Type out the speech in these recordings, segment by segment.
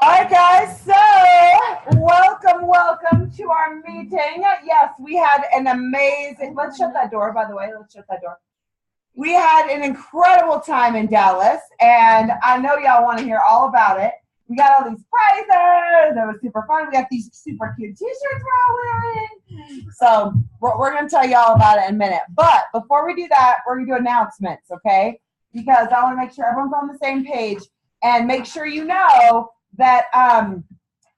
All right, guys, so welcome to our meeting. Yes, we had an amazing, let's shut that door, by the way, We had an incredible time in Dallas, and I know y'all want to hear all about it. We got all these prizes, it was super fun. We got these super cute t-shirts we're all wearing. So we're going to tell you all about it in a minute. But before we do that, we're going to do announcements, okay? Because I want to make sure everyone's on the same page and make sure you know that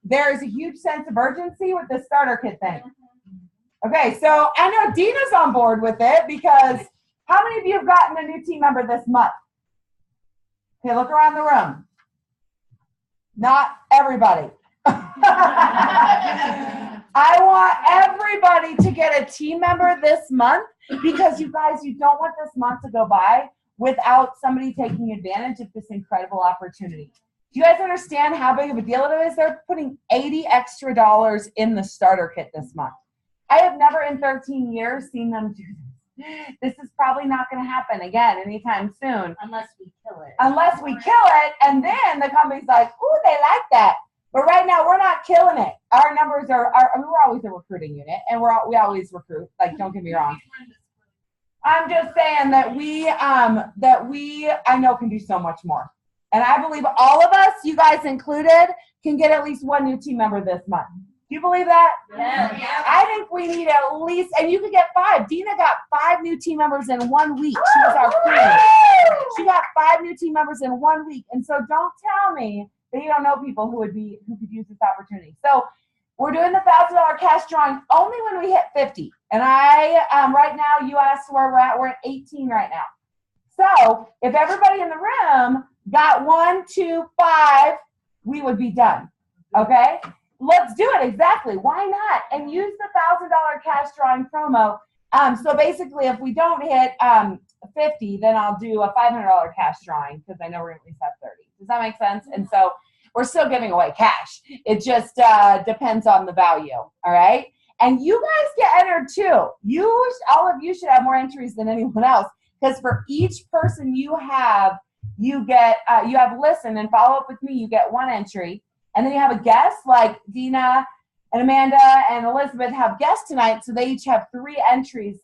there is a huge sense of urgency with the starter kit thing. Okay, so I know Dina's on board with it because how many of you have gotten a new team member this month? Okay, look around the room. Not everybody. I want everybody to get a team member this month because you guys, you don't want this month to go by without somebody taking advantage of this incredible opportunity. Do you guys understand how big of a deal it is? They're putting $80 extra in the starter kit this month. I have never in 13 years seen them do this. This is probably not going to happen again anytime soon. Unless we kill it. Unless we kill it, and then the company's like, ooh, they like that. But right now, we're not killing it. Our numbers are I mean, we're always a recruiting unit, and we always recruit. Like, don't get me wrong. I'm just saying that we I know can do so much more. And I believe all of us, you guys included, can get at least one new team member this month. Do you believe that? Yeah. I think we need at least, and you could get 5. Dina got 5 new team members in 1 week. She was our queen. She got 5 new team members in 1 week. And so don't tell me that you don't know people who could use this opportunity. So we're doing the $1,000 cash drawing only when we hit 50. And right now, you asked where we're at. We're at 18 right now. So if everybody in the room got 1, 2, 5, we would be done. Okay? Let's do it. Exactly. Why not? And use the $1,000 cash drawing promo. So basically, if we don't hit 50, then I'll do a $500 cash drawing because I know we're going to at least have 30. Does that make sense? And so we're still giving away cash. It just depends on the value. All right? And you guys get entered too. All of you should have more entries than anyone else because for each person you have, you have listen and follow up with me. You get 1 entry. And then you have a guest, like Dina and Amanda and Elizabeth have guests tonight, so they each have 3 entries,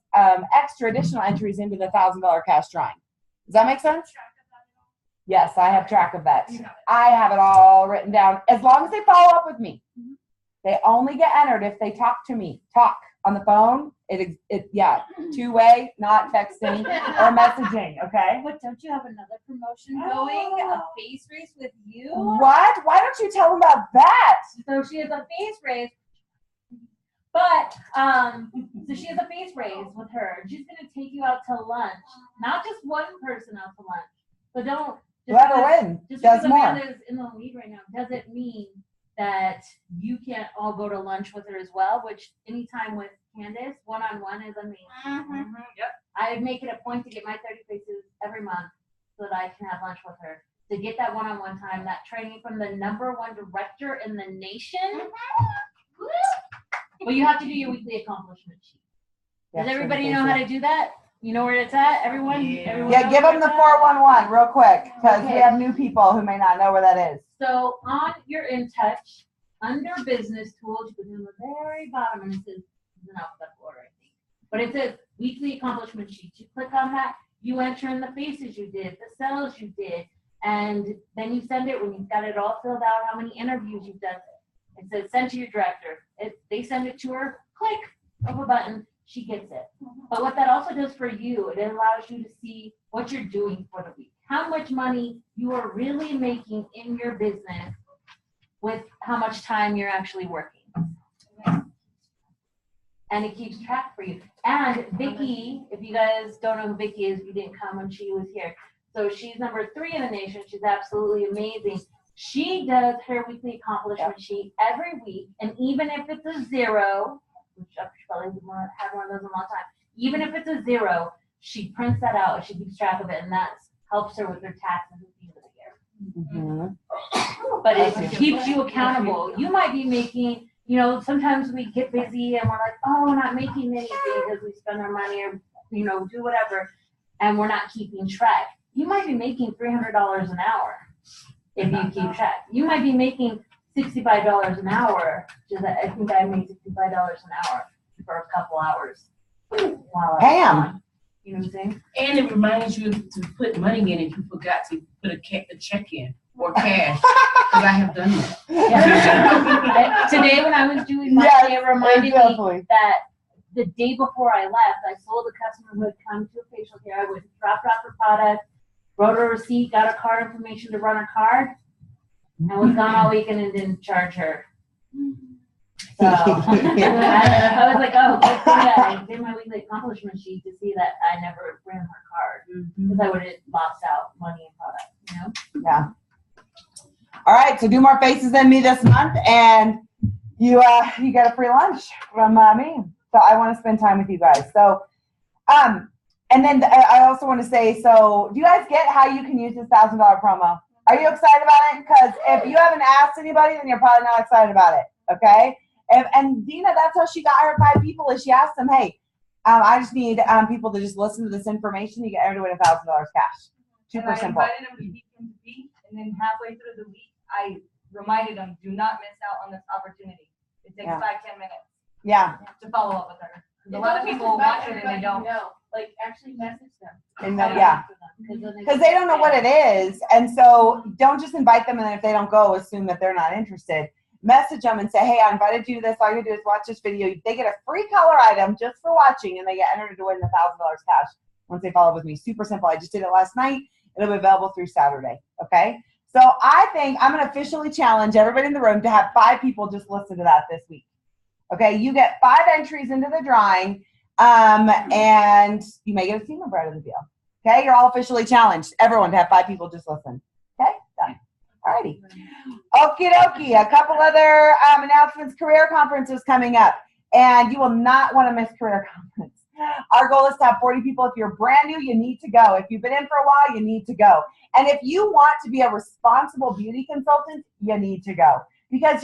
extra additional entries into the $1,000 cash drawing. Does that make sense? Yes, I have track of that. I have it all written down. As long as they follow up with me. They only get entered if they talk to me. Talk on the phone. Yeah, 2-way, not texting or messaging, okay? But don't you have another promotion going? A face race with you? What? Why don't you tell them about that? So she has a face race. But, so she has a face race with her. She's going to take you out to lunch. Not just one person out to lunch. So don't. Whoever wins does more. Amanda's in the lead right now doesn't mean that you can't all go to lunch with her as well, which anytime with Candace, one-on-one is amazing. Mm-hmm. Yep. I make it a point to get my 30 faces every month so that I can have lunch with her. To get that one-on-one time, that training from the #1 director in the nation. But you have to do your weekly accomplishment sheet. Does everybody know how to do that? You know where it's at? Everyone? Yeah, give them the 411 real quick because we have new people who may not know where that is. So on your In Touch, under Business Tools, you go to the very bottom and it says, it's in alphabetical order, I think. But it says Weekly Accomplishment Sheet. You click on that, you enter in the faces you did, the sales you did, and then you send it when you've got it all filled out, how many interviews you've done. It says send to your director. They send it to her, click of a button, she gets it. But what that also does for you, it allows you to see what you're doing for the week. How much money you are really making in your business with how much time you're actually working. And it keeps track for you. And Vicki, if you guys don't know who Vicki is, you didn't come when she was here. So she's #3 in the nation. She's absolutely amazing. She does her weekly accomplishment sheet every week. And even if it's a 0, which I probably had one of those in a long time, even if it's a 0, she prints that out and she keeps track of it. And that helps her with her taxes at the end of the year. Mm-hmm. But it keeps you accountable. You might be making, sometimes we get busy and we're like, oh, we're not making anything because we spend our money or, do whatever. And we're not keeping track. You might be making $300 an hour if you keep track. You might be making $65 an hour. I think I made $65 an hour for a couple hours while I was on. You know what I'm saying? And it reminds you to put money in if you forgot to put a check in or cash. Because I have done that. Yeah. Today when I was doing my day, it reminded me that the day before I left, I told the customer who had come to a facial care, I would drop her product, wrote a receipt, got a card information to run her card, and was gone all weekend and didn't charge her. So I was like, oh, good thing that I did my weekly accomplishment sheet to see that I never ran her card because I would have lost out money and product, you know? Yeah. All right, so do more faces than me this month, and you get a free lunch from me. So I want to spend time with you guys. So, and then I also want to say, so do you guys get how you can use this $1,000 promo? Are you excited about it? Because if you haven't asked anybody, then you're probably not excited about it. Okay. And Dina, that's how she got her 5 people. Is she asked them, hey, I just need people to just listen to this information. You get entered to win $1,000 cash. Super simple. I invited them to Beacon to Beat, and then halfway through the week, I reminded them, do not miss out on this opportunity. It takes 5-10 minutes. Yeah. To follow up with her. A lot of people watch it and they don't. Like, actually message them. And then, because they don't know what it is. And so don't just invite them, and then if they don't go, assume that they're not interested. Message them and say, hey, I invited you to this. All you do is watch this video. They get a free color item just for watching, and they get entered to win the $1,000 cash once they follow with me. Super simple. I just did it last night. It'll be available through Saturday. Okay? So I think I'm going to officially challenge everybody in the room to have 5 people just listen to that this week. Okay? You get 5 entries into the drawing, and you may get a team member out of the deal. Okay? You're all officially challenged. Everyone to have 5 people just listen. Okay? Done. Alrighty. Okie dokie. A couple other announcements. Career conference is coming up, and you will not want to miss career conference. Our goal is to have 40 people. If you're brand new, you need to go. If you've been in for a while, you need to go. And if you want to be a responsible beauty consultant, you need to go. Because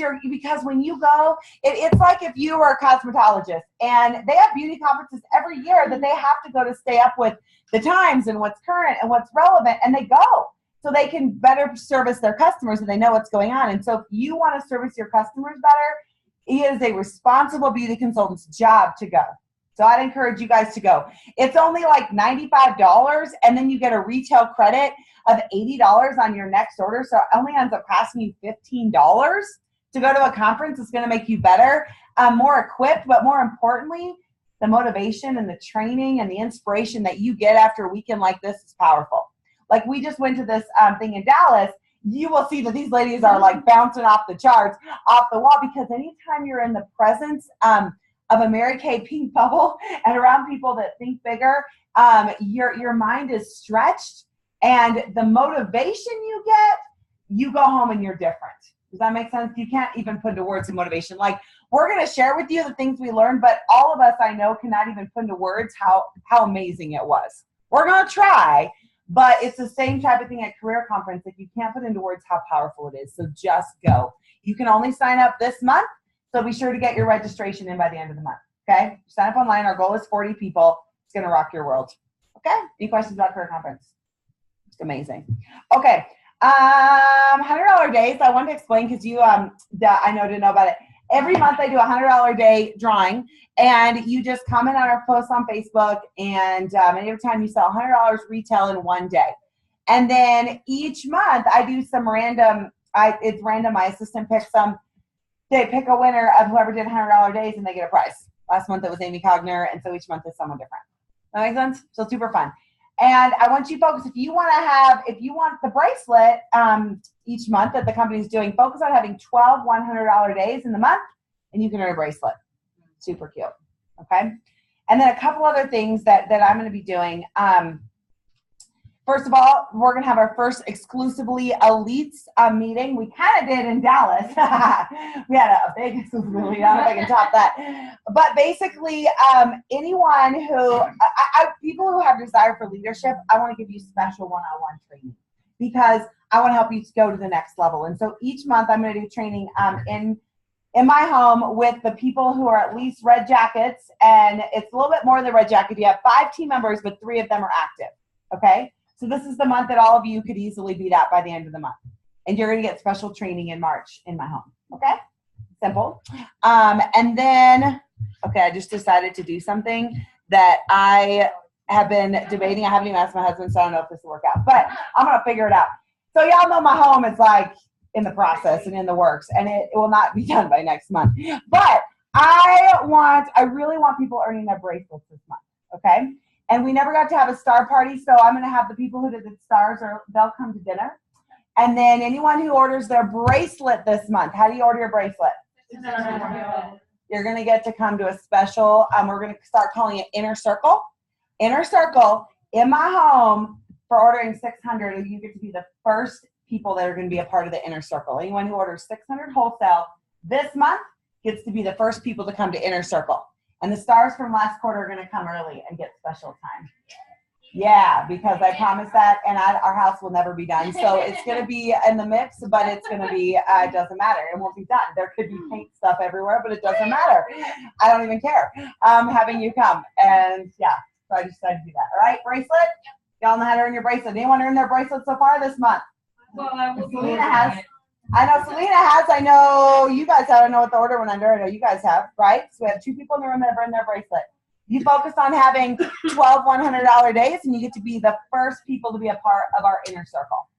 when you go, it's like if you were a cosmetologist, and they have beauty conferences every year that they have to go to stay up with the times and what's current and what's relevant, and they go. So they can better service their customers and they know what's going on. And so if you want to service your customers better, it is a responsible beauty consultant's job to go. So I'd encourage you guys to go. It's only like $95, and then you get a retail credit of $80 on your next order. So it only ends up costing you $15 to go to a conference. It's going to make you better, more equipped, but more importantly, the motivation and the training and the inspiration that you get after a weekend like this is powerful. Like we just went to this thing in Dallas. You will see that these ladies are like bouncing off the charts, off the wall, because anytime you're in the presence of a Mary Kay pink bubble and around people that think bigger, your mind is stretched, and the motivation you get, you go home and you're different. Does that make sense? You can't even put into words of motivation. Like, we're going to share with you the things we learned, but all of us I know cannot even put into words how amazing it was. We're going to try. But it's the same type of thing at career conference. Like, you can't put into words how powerful it is. So just go. You can only sign up this month. So be sure to get your registration in by the end of the month. Okay? Sign up online. Our goal is 40 people. It's going to rock your world. Okay? Any questions about career conference? It's amazing. Okay. $100 days. I wanted to explain because you, I know didn't know about it. Every month I do a $100 day drawing, and you just comment on our posts on Facebook, and every time you sell $100 retail in one day. And then each month I do some random, it's random, my assistant picks some, they pick a winner of whoever did $100 days, and they get a prize. Last month it was Amy Cogner, and so each month is someone different. That makes sense? So super fun. And I want you folks, if you want the bracelet each month that the company's doing, focus on having 12 $100 days in the month, and you can earn a bracelet. Super cute. Okay? And then a couple other things that I'm going to be doing. First of all, we're going to have our first exclusively elites meeting. We kind of did in Dallas. We had a big exclusively elite. I don't know if I can top that. But basically, anyone who, people who have desire for leadership, I want to give you special one-on-one training because I want to help you to go to the next level. And so each month I'm going to do training in my home with the people who are at least red jackets. And it's a little bit more than red jacket. You have 5 team members, but 3 of them are active. Okay? So this is the month that all of you could easily be that by the end of the month. and you're going to get special training in March in my home. Okay? Simple. And then, okay, I just decided to do something that I have been debating. I haven't even asked my husband, so I don't know if this will work out, but I'm going to figure it out. So y'all know my home is like in the process and in the works, and it will not be done by next month. But I really want people earning their bracelets this month, okay? And we never got to have a star party, so I'm going to have the people who did the stars, they'll come to dinner. And then anyone who orders their bracelet this month, how do you order your bracelet? You're going to get to come to a special, we're going to start calling it Inner Circle. Inner Circle in my home for ordering 600, you get to be the first people that are going to be a part of the Inner Circle. Anyone who orders 600 wholesale this month gets to be the first people to come to Inner Circle. And the stars from last quarter are going to come early and get special time. Yeah, because I promised that, and our house will never be done. So it's going to be in the mix, but it's going to be, it doesn't matter. It won't be done. There could be paint stuff everywhere, but it doesn't matter. I don't even care having you come. And yeah, so I decided to do that. All right, bracelet? Y'all know how to earn your bracelet. Anyone earn their bracelet so far this month? Well, I will. Selena has. I know Selena has. I know you guys have. I don't know what the order went under. I know you guys have, right? So we have 2 people in the room that have earned their bracelet. You focus on having 12 $100 days, and you get to be the first people to be a part of our Inner Circle.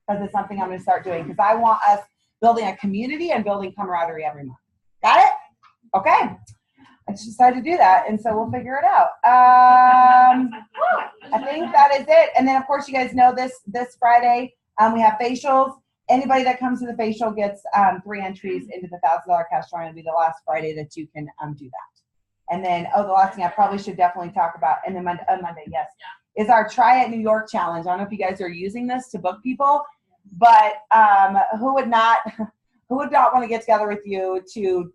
Because it's something I'm going to start doing. Because I want us building a community and building camaraderie every month. Got it? Okay. I just decided to do that, and so we'll figure it out. I think that is it. And then, of course, you guys know this Friday we have facials. Anybody that comes to the facial gets 3 entries into the $1,000 cash drawing. It'll be the last Friday that you can do that. And then, the last thing I probably should definitely talk about, and then Monday, yes, is our Try at New York challenge. I don't know if you guys are using this to book people, but who would not want to get together with you to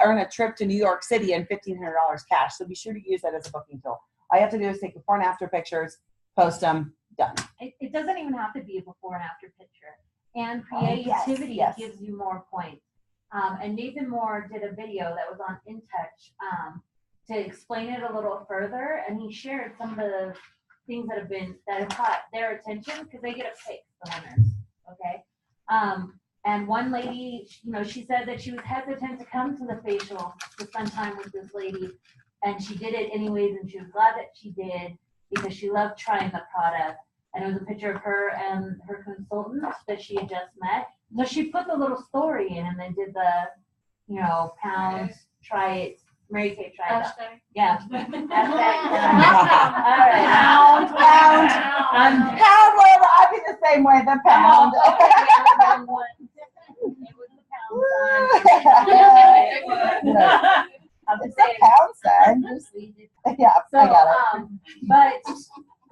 earn a trip to New York City and $1,500 cash? So be sure to use that as a booking tool. All you have to do is take before and after pictures, post them, done. It doesn't even have to be a before and after picture. And creativity yes. gives you more points. And Nathan Moore did a video that was on InTouch to explain it a little further, and he shared some of the things that have caught their attention because they get to pick the winners. Okay. And one lady, she said that she was hesitant to come to the facial to spend time with this lady, and she did it anyways, and she was glad that she did because she loved trying the product. And it was a picture of her and her consultant that she had just met. So she put the little story in and then did the, pounds, try it, Mary Kay, try it. Yeah. Hashtag. All right. Pound. I'd be the same way, the pound. It's a pound sign. Yeah, so, I got it. But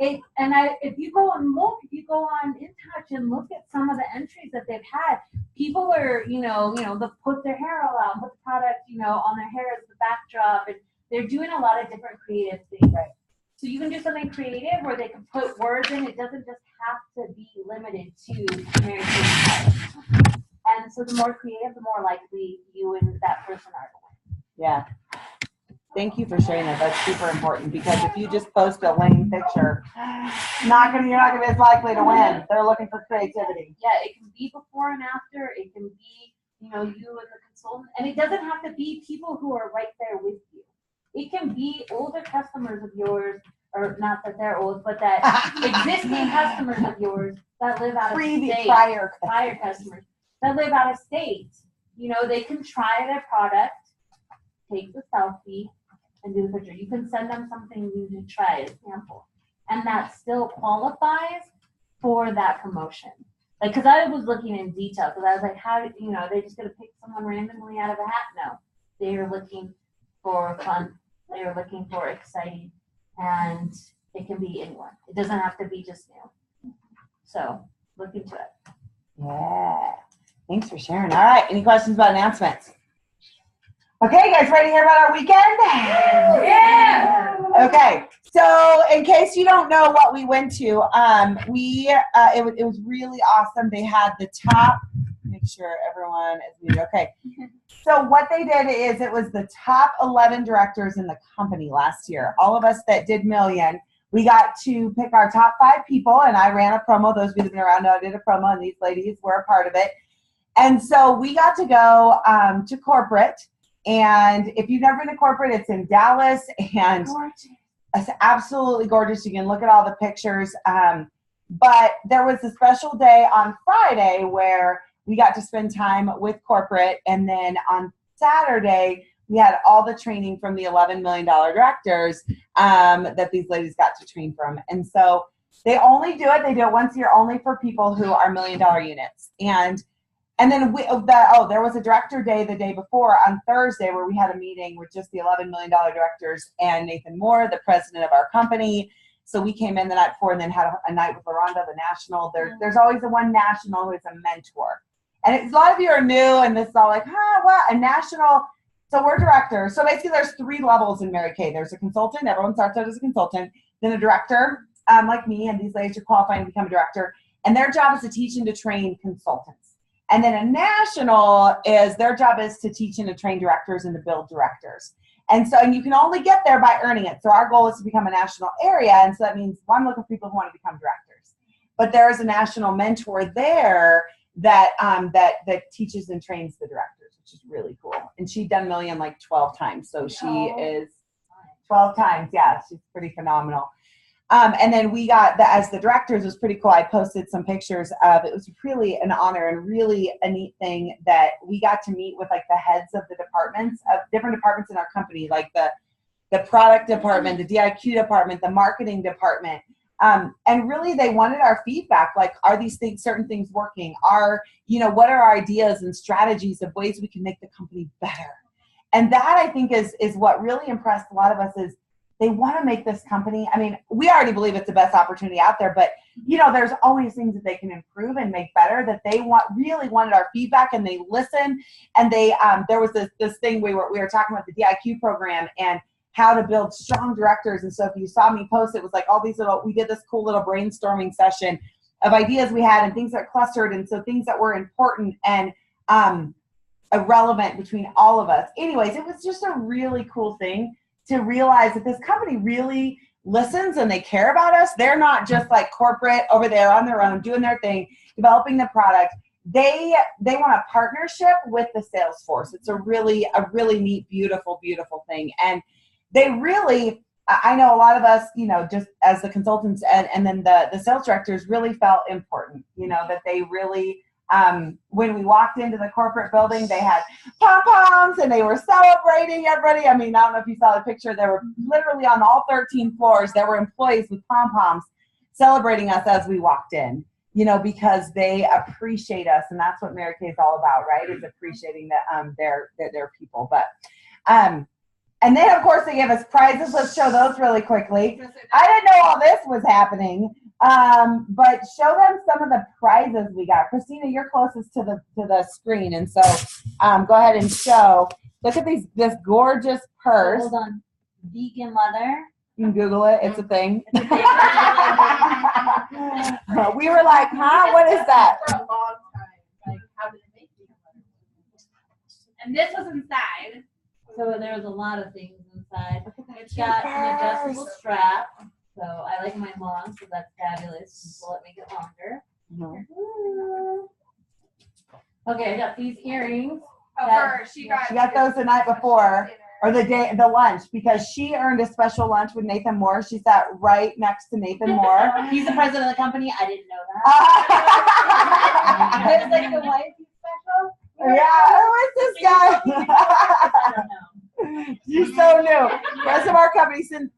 if you go on InTouch and look at some of the entries that they've had, people are, they'll put their hair all out, put the product, on their hair as the backdrop, and they're doing a lot of different creative things. Right. So you can do something creative where they can put words in. It doesn't just have to be limited to Mary Kay. And so the more creative, the more likely you and that person are to win. Yeah. Thank you for sharing that. That's super important because if you just post a lame picture, you're not gonna be as likely to win. They're looking for creativity. Yeah, it can be before and after. It can be, you and the consultant, and it doesn't have to be people who are right there with you. It can be older customers of yours, or not that they're old, but that existing customers of yours that live out of state. Prior customers that live out of state. They can try their product, take the selfie, and do the picture. You can send them something new to try as a sample. And that still qualifies for that promotion. Because I was looking in detail, because I was like, how did, they're just going to pick someone randomly out of a hat? No. They're looking for fun. They're looking for exciting. And it can be anyone. It doesn't have to be just new. So, look into it. Yeah. Thanks for sharing. All right. Any questions about announcements? Okay, guys, ready to hear about our weekend? Yeah. Okay, so in case you don't know what we went to, it was really awesome. They had the top. Make sure everyone is muted. Okay, so what they did is it was the top 11 directors in the company last year. All of us that did million, we got to pick our top 5 people, and I ran a promo. Those of you that have been around know I did a promo, and these ladies were a part of it. And so we got to go to corporate. And if you've never been to corporate, it's in Dallas, and it's absolutely gorgeous. You can look at all the pictures. But there was a special day on Friday where we got to spend time with corporate. And then on Saturday, we had all the training from the $11 million directors that these ladies got to train from. And so they only do it. They do it once a year only for people who are $1 million units. And then there was a director day the day before on Thursday where we had a meeting with just the $11 million directors and Nathan Moore, the president of our company. So we came in the night before and then had a night with LaRonda, the national. There's always the one national who is a mentor. And a lot of you are new and this is all like, what? A national. So we're directors. So basically there's 3 levels in Mary Kay. There's a consultant. Everyone starts out as a consultant. Then a director, like me, and these ladies are qualifying to become a director. And their job is to teach and to train consultants. And then a national their job is to teach and to train directors and to build directors. And you can only get there by earning it. So our goal is to become a national area. And so that means I'm looking for people who want to become directors. But there is a national mentor there that teaches and trains the directors, which is really cool. And she'd done million like 12 times. So she is 12 times. Yeah, she's pretty phenomenal. And then we got as the directors, it was pretty cool. I posted some pictures of it. Was really an honor and really a neat thing that we got to meet with like the heads of the departments of different departments in our company, like the product department, the DIQ department, the marketing department. And really they wanted our feedback. Like, are these certain things working? What are our ideas and strategies of ways we can make the company better? And that I think is what really impressed a lot of us is they want to make this company. I mean, we already believe it's the best opportunity out there, but there's always things that they can improve and make better that they really wanted our feedback, and they listen. And they, there was this thing we were talking about the DIQ program and how to build strong directors. And so if you saw me post, it was like all these we did this cool little brainstorming session of ideas we had and things that clustered. And so things that were important and, relevant between all of us. Anyways, it was just a really cool thing to realize that this company really listens and they care about us. They're not just like corporate over there on their own, doing their thing, developing the product. They want a partnership with the sales force. It's a really neat, beautiful, beautiful thing. And they really, I know a lot of us, just as the consultants and then the sales directors really felt important, that they really, when we walked into the corporate building, they had pom-poms and they were celebrating everybody. I mean, I don't know if you saw the picture. There were literally on all 13 floors, there were employees with pom-poms celebrating us as we walked in, because they appreciate us. And that's what Mary Kay is all about, right? Is appreciating their people. But, and then of course they gave us prizes. Let's show those really quickly. I didn't know all this was happening. But show them some of the prizes we got. Christina, you're closest to the screen, and so go ahead and show. Look at this gorgeous purse. Hold on, vegan leather. You can Google it. It's a thing. We were like, huh? What is that? For a long time. Like, how did it make vegan leather? And this was inside. So there was a lot of things inside. It's got an adjustable strap. So I like mine long, so that's fabulous. So let me get longer. Mm-hmm. Okay, I got these earrings. She got those the night before, or the lunch, because she earned a special lunch with Nathan Moore. She sat right next to Nathan Moore. He's the president of the company. I didn't know that. I was like, so why is he special? Yeah, who is this guy? I don't know. She's so new. The rest of our company, since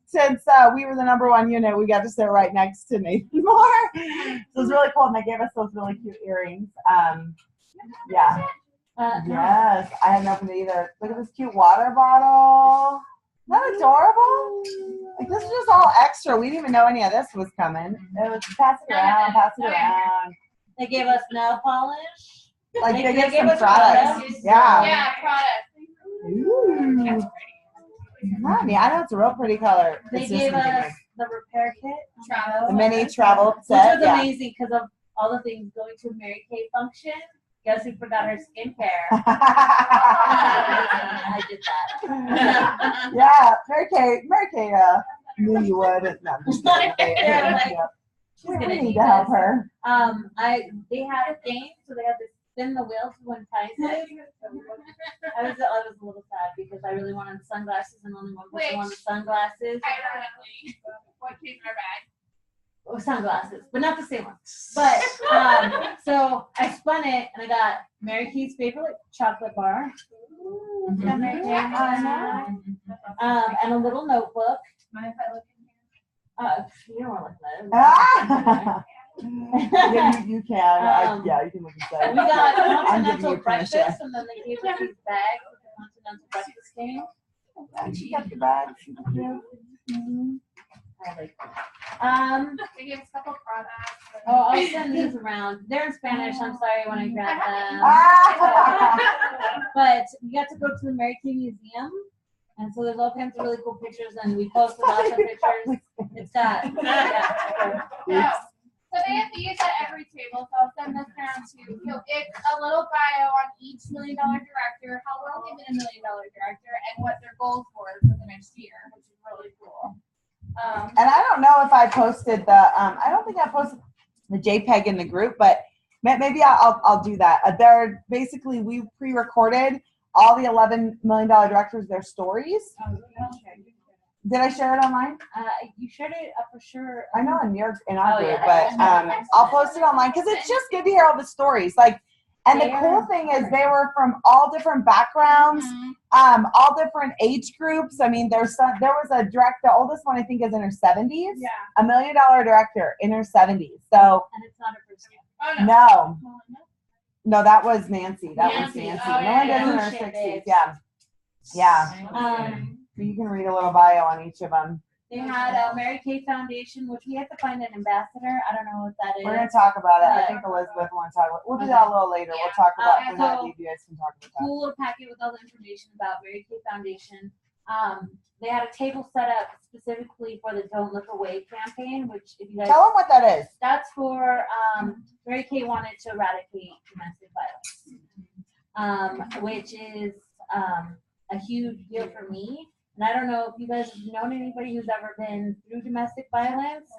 we were the #1 unit, we got to sit right next to Nathan Moore. So it was really cool, and they gave us those really cute earrings. Yeah. Yes, I haven't opened it either. Look at this cute water bottle. Isn't that adorable? Like, this is just all extra. We didn't even know any of this was coming. It was pass it around. They gave us nail polish. Like, they gave gave some us products. Yeah. Yeah, product. Ooh. Honey, I know it's a real pretty color. They It's gave just us the repair kit. the mini travel Which set. was Yeah. amazing because of all the things going to a Mary Kay function. Guess who forgot her skincare? I did that. Yeah, Mary Kay, Knew you would. No, I'm just kidding. Yeah, like, We gonna need need to help this. her. They had a game, so they had to spin the wheel to win prizes. I was a little sad because I really wanted sunglasses and only one person wanted sunglasses. Ironically, what came in our bag? Oh, sunglasses, but not the same one. But so I spun it and I got Mary Keith's favorite chocolate bar. Got Mary Kay and a little notebook. Mind if I look in You don't want to look at Yeah, you can. Yeah, you can look inside. We got I'm giving continental you permission. breakfast, and then they gave us these bags with the continental breakfast game. She got the bag. I like them. They gave us a couple products. I'll send these around. They're in Spanish. I'm sorry when I grabbed them. Ah! But we got to go to the Mary Kay Museum, and so there's all kinds of really cool pictures, and we posted lots of pictures. It's got Yeah. So they have these at every table, so I'll send this around too. So it's a little bio on each $1 million director, how long they've been a $1 million director, and what their goals were for the next year, which is really cool. And I don't know if I posted the. I don't think I posted the JPEG in the group, but maybe I'll do that. They're basically we pre-recorded all the $11 million directors their stories. Did I share it online? you shared it for sure. I know in our Oh, group, yeah. but I'll post it online because it's just good to hear all the stories. Like, and the cool thing is they were from all different backgrounds, all different age groups. I mean, there was a director. The oldest one I think is in her 70s. Yeah. $1 million director in her 70s. So And it's not a first name. Oh, no. no, that was Nancy. That was Nancy. Nancy. Oh, yeah, Melinda's in her yeah. 60s. Yeah, yeah. So you can read a little bio on each of them. They had a Mary Kay Foundation, which we have to find an ambassador. I don't know what that is. We're gonna talk about it. I think Elizabeth wants to talk about. We'll do that a little later. We'll talk about when that you guys can talk about that. Cool little packet with all the information about Mary Kay Foundation. They had a table set up specifically for the Don't Look Away campaign, which if you guys Tell them what that is. that's for Mary Kay wanted to eradicate domestic violence, which is a huge deal for me. And I don't know if you guys have known anybody who's ever been through domestic violence.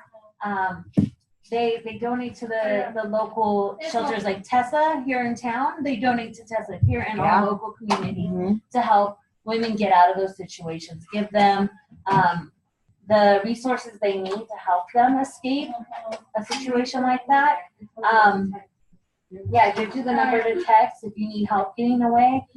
They donate to the local shelters like Tessa here in town. They donate to Tessa here in our local community to help women get out of those situations. Give them the resources they need to help them escape a situation like that. It gives you the number to text if you need help getting away.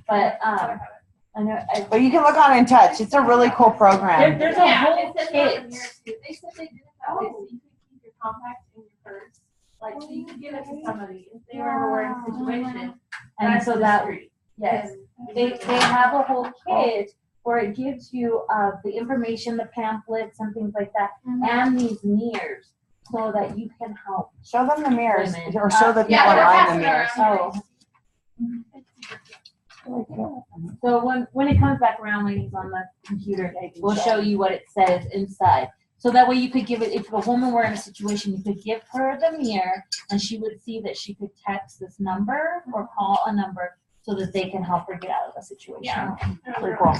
But I know. But you can look on In Touch. It's a really cool program. There's a whole kit. They said they did it that way, so you could keep your compact in your purse. Like, so you could give it to somebody if they were ever were in a situation. And so that, yes, they have a whole kit where it gives you the information, the pamphlets, and things like that, and these mirrors so that you can help. Show them the mirrors, Women. or show the people Yeah, they're around the passing mirrors. around. So when it comes back around, ladies, on the computer, we'll show you what it says inside. So that way you could give it, if a woman were in a situation, you could give her the mirror and she would see that she could text this number or call a number so that they can help her get out of the situation. Yeah. Pretty cool.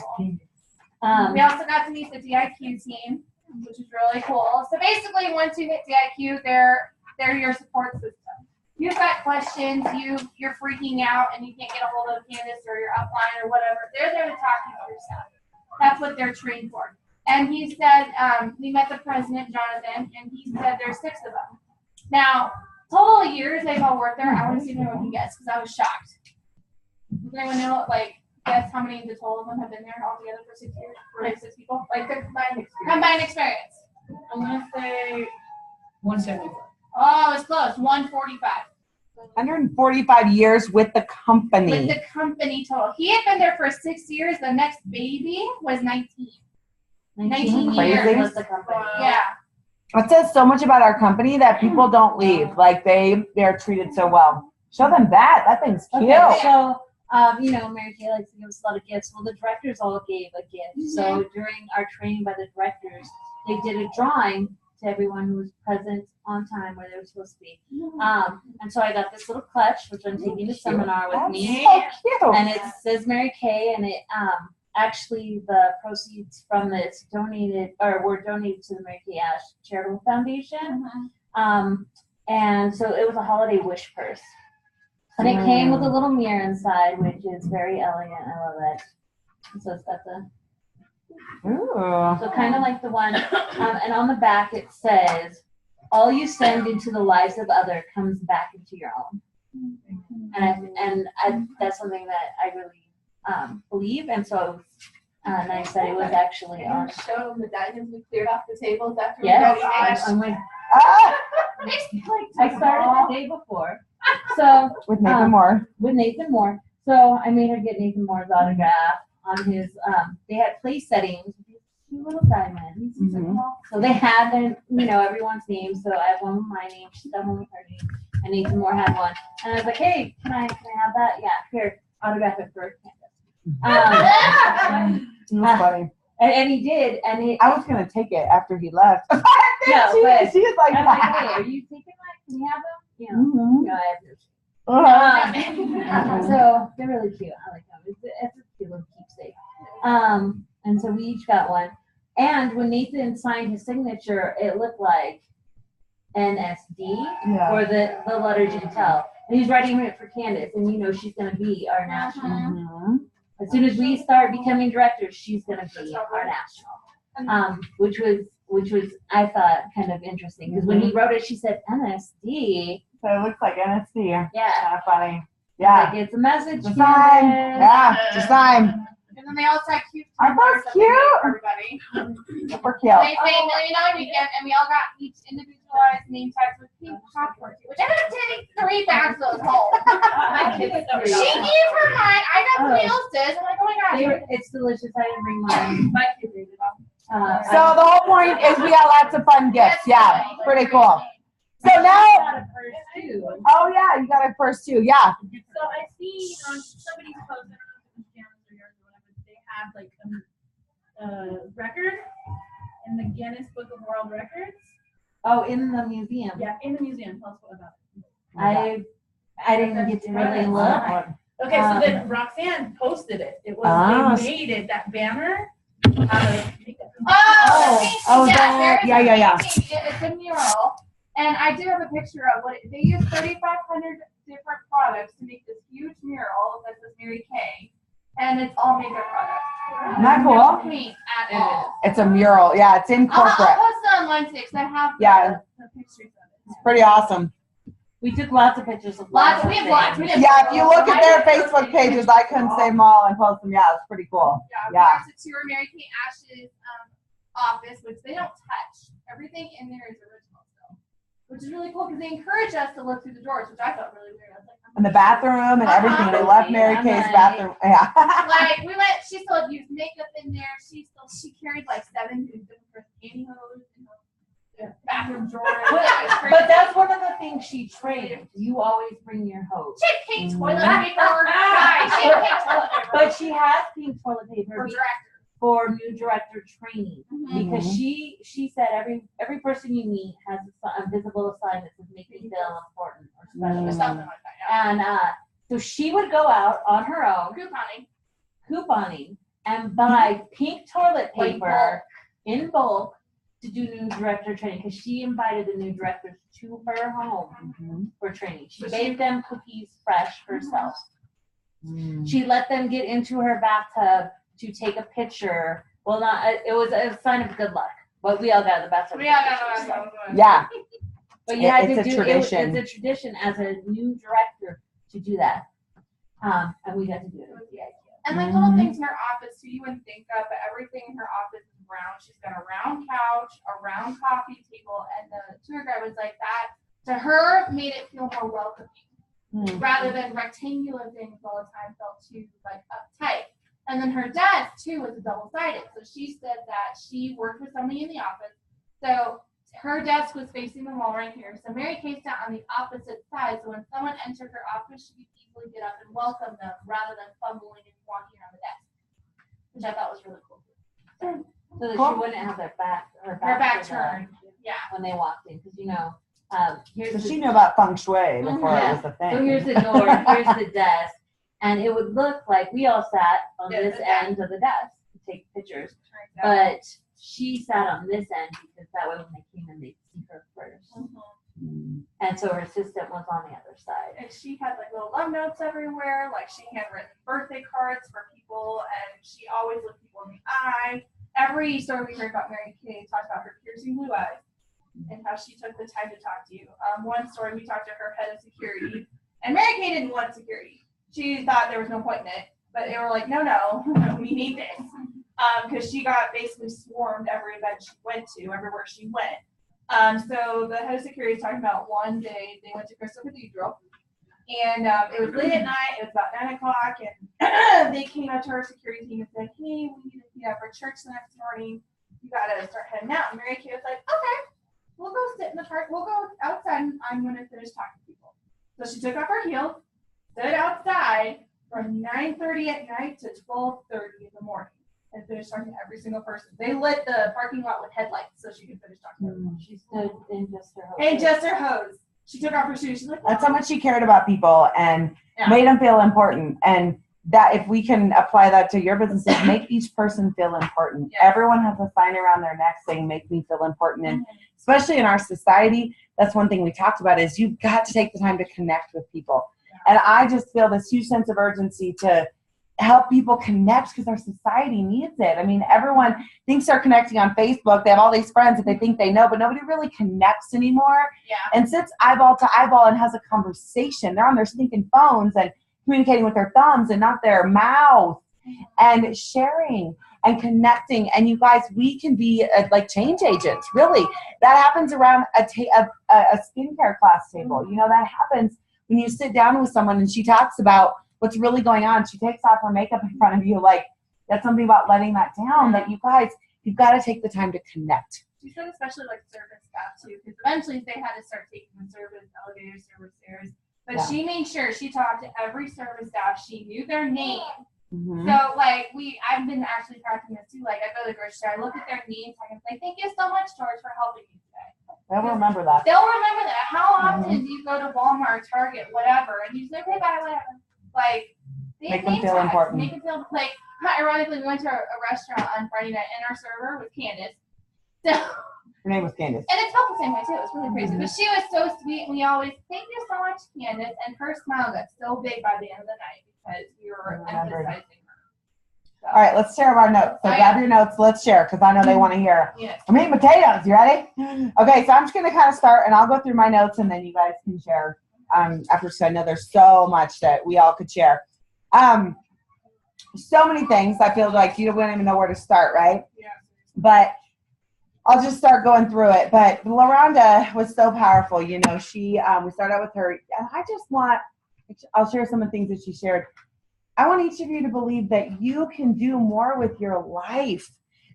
We also got to meet the DIQ team, which is really cool. So basically, once you hit DIQ, they're your support system. You've got questions, you're freaking out, and you can't get a hold of Candace or your upline or whatever. They're there to talk you through stuff. That's what they're trained for. And he said, we met the president, Jonathan, and he said there's 6 of them. Now, total years they've all worked there, I want to see if anyone can guess, because I was shocked. Does anyone know, guess how many the total of them have been there altogether for 6 years? For 6 people? Like, their combined experience. I'm gonna say 175. Oh, it's close. 145. 145 years with the company. With the company total. He had been there for 6 years. The next baby was 19. 19 Crazy. years. Was the company. Yeah. It says so much about our company that people don't leave. Like they're treated so well. Show them that. That thing's cute. Okay, so Mary Kay likes to give us a lot of gifts. Well, the directors all gave a gift. So during our training by the directors, they did a drawing to everyone who was present on time where they were supposed to be. And so I got this little clutch, which I'm taking to seminar with me. So cute. And it says Mary Kay, and it actually the proceeds from this were donated to the Mary Kay Ash Charitable Foundation. And so it was a holiday wish purse. And it came with a little mirror inside, which is very elegant. I love it. And so it's got the so kind of like the one, and on the back it says, "All you send into the lives of others comes back into your own." And that's something that I really believe, and so it was nice that it was actually on. Show medallions we cleared off the tables after Yes, we got I'm like, Ah, I started the day before, so with Nathan Moore. with Nathan Moore. So I made her get Nathan Moore's autograph on his. They had place settings with these two little diamonds. So they had their, everyone's name. So I have one with my name. She got one with her name, and Nathan Moore had one. And I was like, "Hey, can I have that? Yeah, here, autograph it for Candace." It was funny. And he did, and I was gonna take it after he left. No, but she was like, I'm like, "Hey, are you taking that? Can you have them?" Mhm. No, I have yours. Uh-huh. So they're really cute. I like them. It's a cute little keepsake. And so we each got one. And when Nathan signed his signature, it looked like NSD Yeah. or the letters you could tell. And he's writing it for Candace, and she's gonna be our national. Mhm. As soon as we start becoming directors, she's gonna be our national. Which was I thought kind of interesting because when he wrote it, she said NSD. So it looks like NSD. Yeah. Kind of funny. Yeah. Like it's a message. It's a sign. Yeah, it's a sign. And then they also had cute Aren't those that they made cute? for everybody. Super cute. They say $1 million weekend, and we all got each individualized name tags with pink popcorn, which I had to take 3 bags of those home. She gave her mine. I got somebody else's. I'm like, oh my gosh. It's delicious. I didn't bring mine. My kids ate it all. So the whole point is we got lots of fun gifts. Yeah, pretty cool. So now, got a purse too. oh yeah, you got it first too. Yeah. So I see on somebody's post, I don't know if it was Candace or yours or whatever, they have like a record in the Guinness Book of World Records. Oh, in the museum. Yeah, in the museum. Tell us what about it. I didn't get to really look. Okay, so then Roxanne posted it. It was they made it that banner out of makeup. Oh, that, yeah. It's a mural, and I do have a picture of what they use 3,500 different products to make this huge mural that says Mary Kay, and it's all makeup products. Isn't that cool? Paint at all. It's a mural. Yeah, it's in I'll corporate. post it online too, because I have the pictures of it. It's pretty awesome. We took lots of pictures of Lots. of We have things. lots. We have Yeah, if you look at their Facebook pages, I couldn't save them all and post them. Yeah, it's pretty cool. Yeah. We to tour Mary Kay Ash's office, which they don't touch. Everything in there is original still, which is really cool because they encourage us to look through the doors, which I felt really weird. I was like, And the bathroom and everything. They left Mary Kay's bathroom. Yeah. like we went. She still used makeup in there. She carried like 7 different pantyhose in the bathroom drawer. But that's one of the things she trained. You always bring your hose. She had pink toilet paper. Guys, she had pink toilet paper. But she has pink toilet paper For director. for new director training because Mhm. she said every person you meet has a visible sign that says make me feel important or special. Or something like that. Yeah. And so she would go out on her own couponing and buy pink toilet Like paper in bulk to do new director training because she invited the new directors to her home for training. She made them cookies fresh herself. She let them get into her bathtub to take a picture. Well, it was a sign of good luck, but we all got in the bathtub. Yeah. But you had It's to a do tradition. it's a tradition as a new director to do that. And we got to do it with the IQ. And like little things in her office too, you wouldn't think of, but everything in her office is round. She's got a round couch, a round coffee table, and the tour guide was like that. To her, made it feel more welcoming rather than rectangular things all the time felt too like uptight. And then her desk too was double-sided. So she said that she worked with somebody in the office. So her desk was facing the wall right here. So Mary Kay sat on the opposite side. So when someone entered her office, she could easily get up and welcome them rather than fumbling and walking around the desk, which I thought was really cool. So that Cool. she wouldn't have her back Her back turned. Yeah. when they walked in, because here's So the, she knew about feng shui before Yeah. it was a thing. so here's the door, here's the desk, and it would look like we all sat on Yeah, this the desk. end of the desk to take pictures, but she sat on this end because that way when they came in, they'd see her first. And so her assistant was on the other side. And she had like little love notes everywhere. Like she handwritten birthday cards for people, and she always looked people in the eye. Every story we heard about Mary Kay talked about her piercing blue eyes and how she took the time to talk to you. One story we talked to her head of security, and Mary Kay didn't want security. She thought there was no point in it, but they were like, no, we need this, because she got basically swarmed every event she went to, everywhere she went. So the head of security was talking about one day they went to Crystal Cathedral, and it was late at night. It was about 9 o'clock, and they came up to her security team and said, "Hey, we need to meet up for church the next morning. You gotta start heading out." And Mary Kay was like, "Okay, we'll go sit in the park. We'll go outside. And I'm gonna finish talking to people." So she took off her heels, stood outside from 9:30 at night to 12:30 in the morning, and finished talking to every single person. They lit the parking lot with headlights so she could finish talking to everyone. She stood in just her hose. And just her hose. She took off her shoes. She's like, That's how much she cared about people and Yeah. made them feel important. And that if we can apply that to your businesses, make each person feel important. Yeah. Everyone has a sign around their neck saying, "Make me feel important." And especially in our society, that's one thing we talked about is you've got to take the time to connect with people. And I just feel this huge sense of urgency to help people connect because our society needs it. I mean, everyone thinks they're connecting on Facebook. They have all these friends that they think they know, but nobody really connects anymore. Yeah. And sits eyeball to eyeball and has a conversation. They're on their stinking phones and communicating with their thumbs and not their mouth, and sharing and connecting. And you guys, we can be like change agents, really. That happens around a skincare class table. That happens when you sit down with someone and she talks about what's really going on. She takes off her makeup in front of you. Like, that's something about letting that down, that you guys, you've got to take the time to connect. She said especially like service staff too, because eventually they had to start taking the service elevators, service stairs. But Yeah. she made sure she talked to every service staff. She knew their name. Mm-hmm. So like I've been actually practicing this too. Like I go to the grocery store, I look at their names, I can say, "Thank you so much, George, for helping me today." They'll remember that. They'll remember that. How often do you go to Walmart, Target, whatever, and you say, "Okay, bye, whatever." Like they Make them name feel tags. important. Make them feel like. Ironically, we went to a restaurant on Friday night, and our server was Candace. So. Her name was Candace. And it felt the same way too. It was really crazy. But she was so sweet. And we always, "Thank you so much, Candace." And her smile got so big by the end of the night because we were Remembered. emphasizing her. So, All right, let's share our notes. So grab your notes. Let's share because I know they want to hear. Yes. I'm eating potatoes. You ready? Okay, so I'm just going to kind of start, and I'll go through my notes, and then you guys can share after. So I know there's so much that we all could share. So many things. I feel like you don't even know where to start, right? Yeah. But I'll just start going through it. But LaRonda was so powerful. She we started out with her, and I'll share some of the things that she shared. I want each of you to believe that you can do more with your life.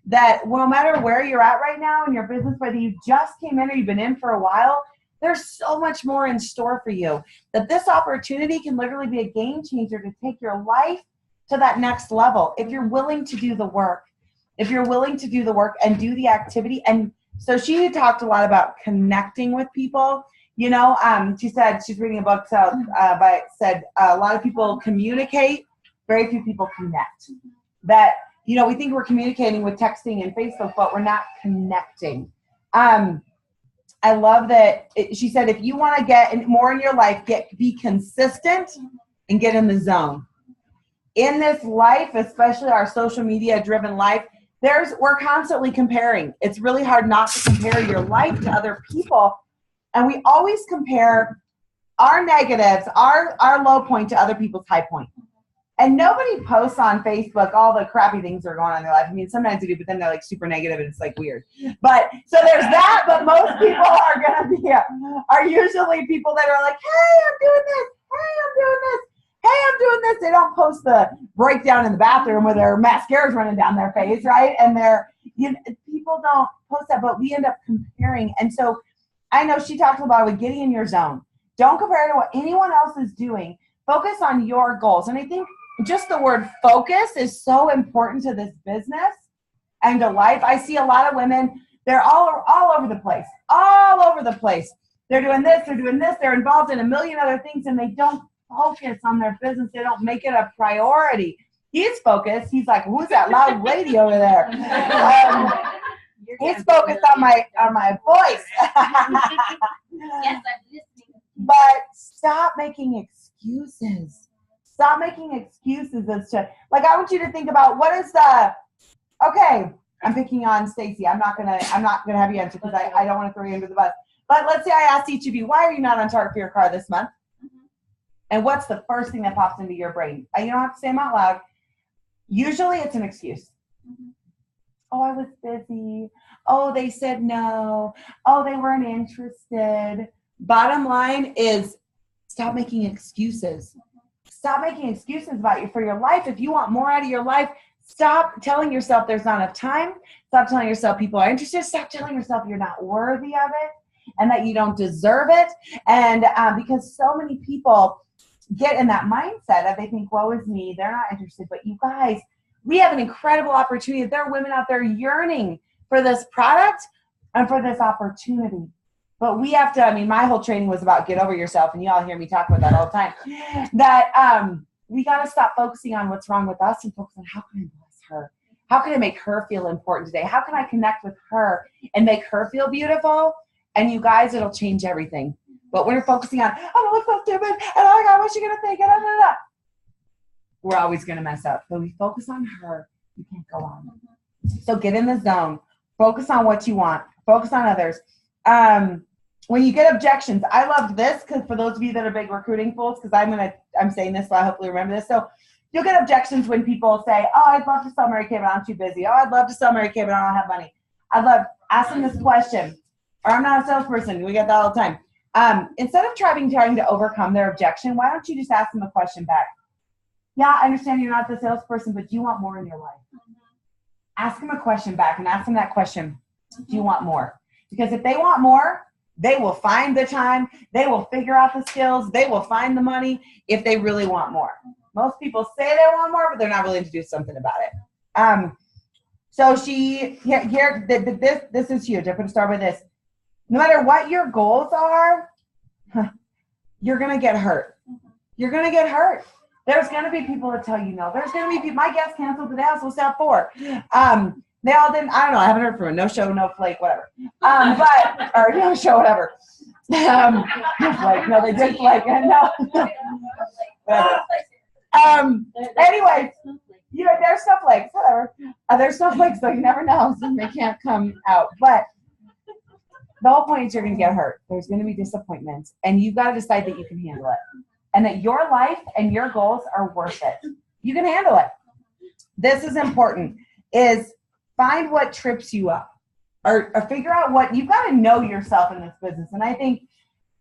That no matter where you're at right now in your business, whether you just came in or you've been in for a while, there's so much more in store for you. That this opportunity can literally be a game changer to take your life to that next level if you're willing to do the work. If you're willing to do the work and do the activity. And so she talked a lot about connecting with people. She said she's reading a book said a lot of people communicate, very few people connect. That, we think we're communicating with texting and Facebook, but we're not connecting. I love that she said if you want to get more in your life, be consistent and get in the zone. In this life, especially our social media driven life, we're constantly comparing. It's really hard not to compare your life to other people. And we always compare our negatives, our low point to other people's high point. And nobody posts on Facebook all the crappy things that are going on in their life. I mean, sometimes they do, but then they're like super negative and it's like weird. But so there's that, but most people are usually people that are like, "Hey, I'm doing this. Hey, I'm doing this. Hey, I'm doing this." They don't post the breakdown in the bathroom where their mascara's running down their face, right? And people don't post that, but we end up comparing. And so I know she talks about getting in your zone. Don't compare to what anyone else is doing. Focus on your goals. And I think just the word focus is so important to this business and to life. I see a lot of women, They're all over the place, all over the place. They're doing this, they're involved in a million other things, and they don't focus on their business. They don't make it a priority. He's focused. He's like, who's that loud lady over there? He's focused on my voice. Yes, I'm listening. But stop making excuses. Stop making excuses as to, like, I want you to think about what is okay, I'm picking on Stacy. I'm not gonna have you answer because I don't want to throw you under the bus. But let's say I asked each of you, why are you not on target for your car this month? And what's the first thing that pops into your brain? You don't have to say them out loud. Usually it's an excuse. Oh, I was busy. Oh, they said no. Oh, they weren't interested. Bottom line is stop making excuses. Stop making excuses for your life. If you want more out of your life, stop telling yourself there's not enough time. Stop telling yourself people are interested. Stop telling yourself you're not worthy of it and that you don't deserve it. And because so many people get in that mindset of they think, woe is me, they're not interested. But you guys, we have an incredible opportunity. There are women out there yearning for this product and for this opportunity. But we have to, my whole training was about get over yourself, and you all hear me talk about that all the time. That we got to stop focusing on what's wrong with us and focus on how can I bless her? How can I make her feel important today? How can I connect with her and make her feel beautiful? And you guys, it'll change everything. But we're focusing on, I don't look so stupid, and oh my God, what's she going to think? And we're always going to mess up. But we focus on her, you can't go on. So get in the zone. Focus on what you want. Focus on others. When you get objections, I loved this because for those of you that are big recruiting fools, because I'm saying this, so I hopefully remember this. So you'll get objections when people say, oh, I'd love to sell Mary Kay, but I'm too busy. Oh, I'd love to sell Mary Kay, but I don't have money. Ask them this question, or I'm not a salesperson. We get that all the time. Instead of trying to overcome their objection, why don't you just ask them a question back? Yeah, I understand you're not the salesperson, but do you want more in your life? Ask them a question back and ask them that question. Do you want more? Because if they want more, they will find the time. They will figure out the skills. They will find the money if they really want more. Most people say they want more, but they're not willing to do something about it. So this is huge. I'm going to start with this. No matter what your goals are, you're going to get hurt. You're going to get hurt. There's going to be people that tell you no. There's going to be people. My guest canceled today. I was supposed to have 4. They all didn't. I don't know. I haven't heard from them. No show, no flake, whatever. Or no show, whatever. No flake. No, they did flake. No. Whatever. Anyway, there's snowflakes. Whatever. There's snowflakes, so you never know. So they can't come out. But the whole point is you're going to get hurt. There's going to be disappointments, and you've got to decide that you can handle it. And that your life and your goals are worth it. You can handle it. This is important, is find what trips you up or figure out what, you've got to know yourself in this business. And I think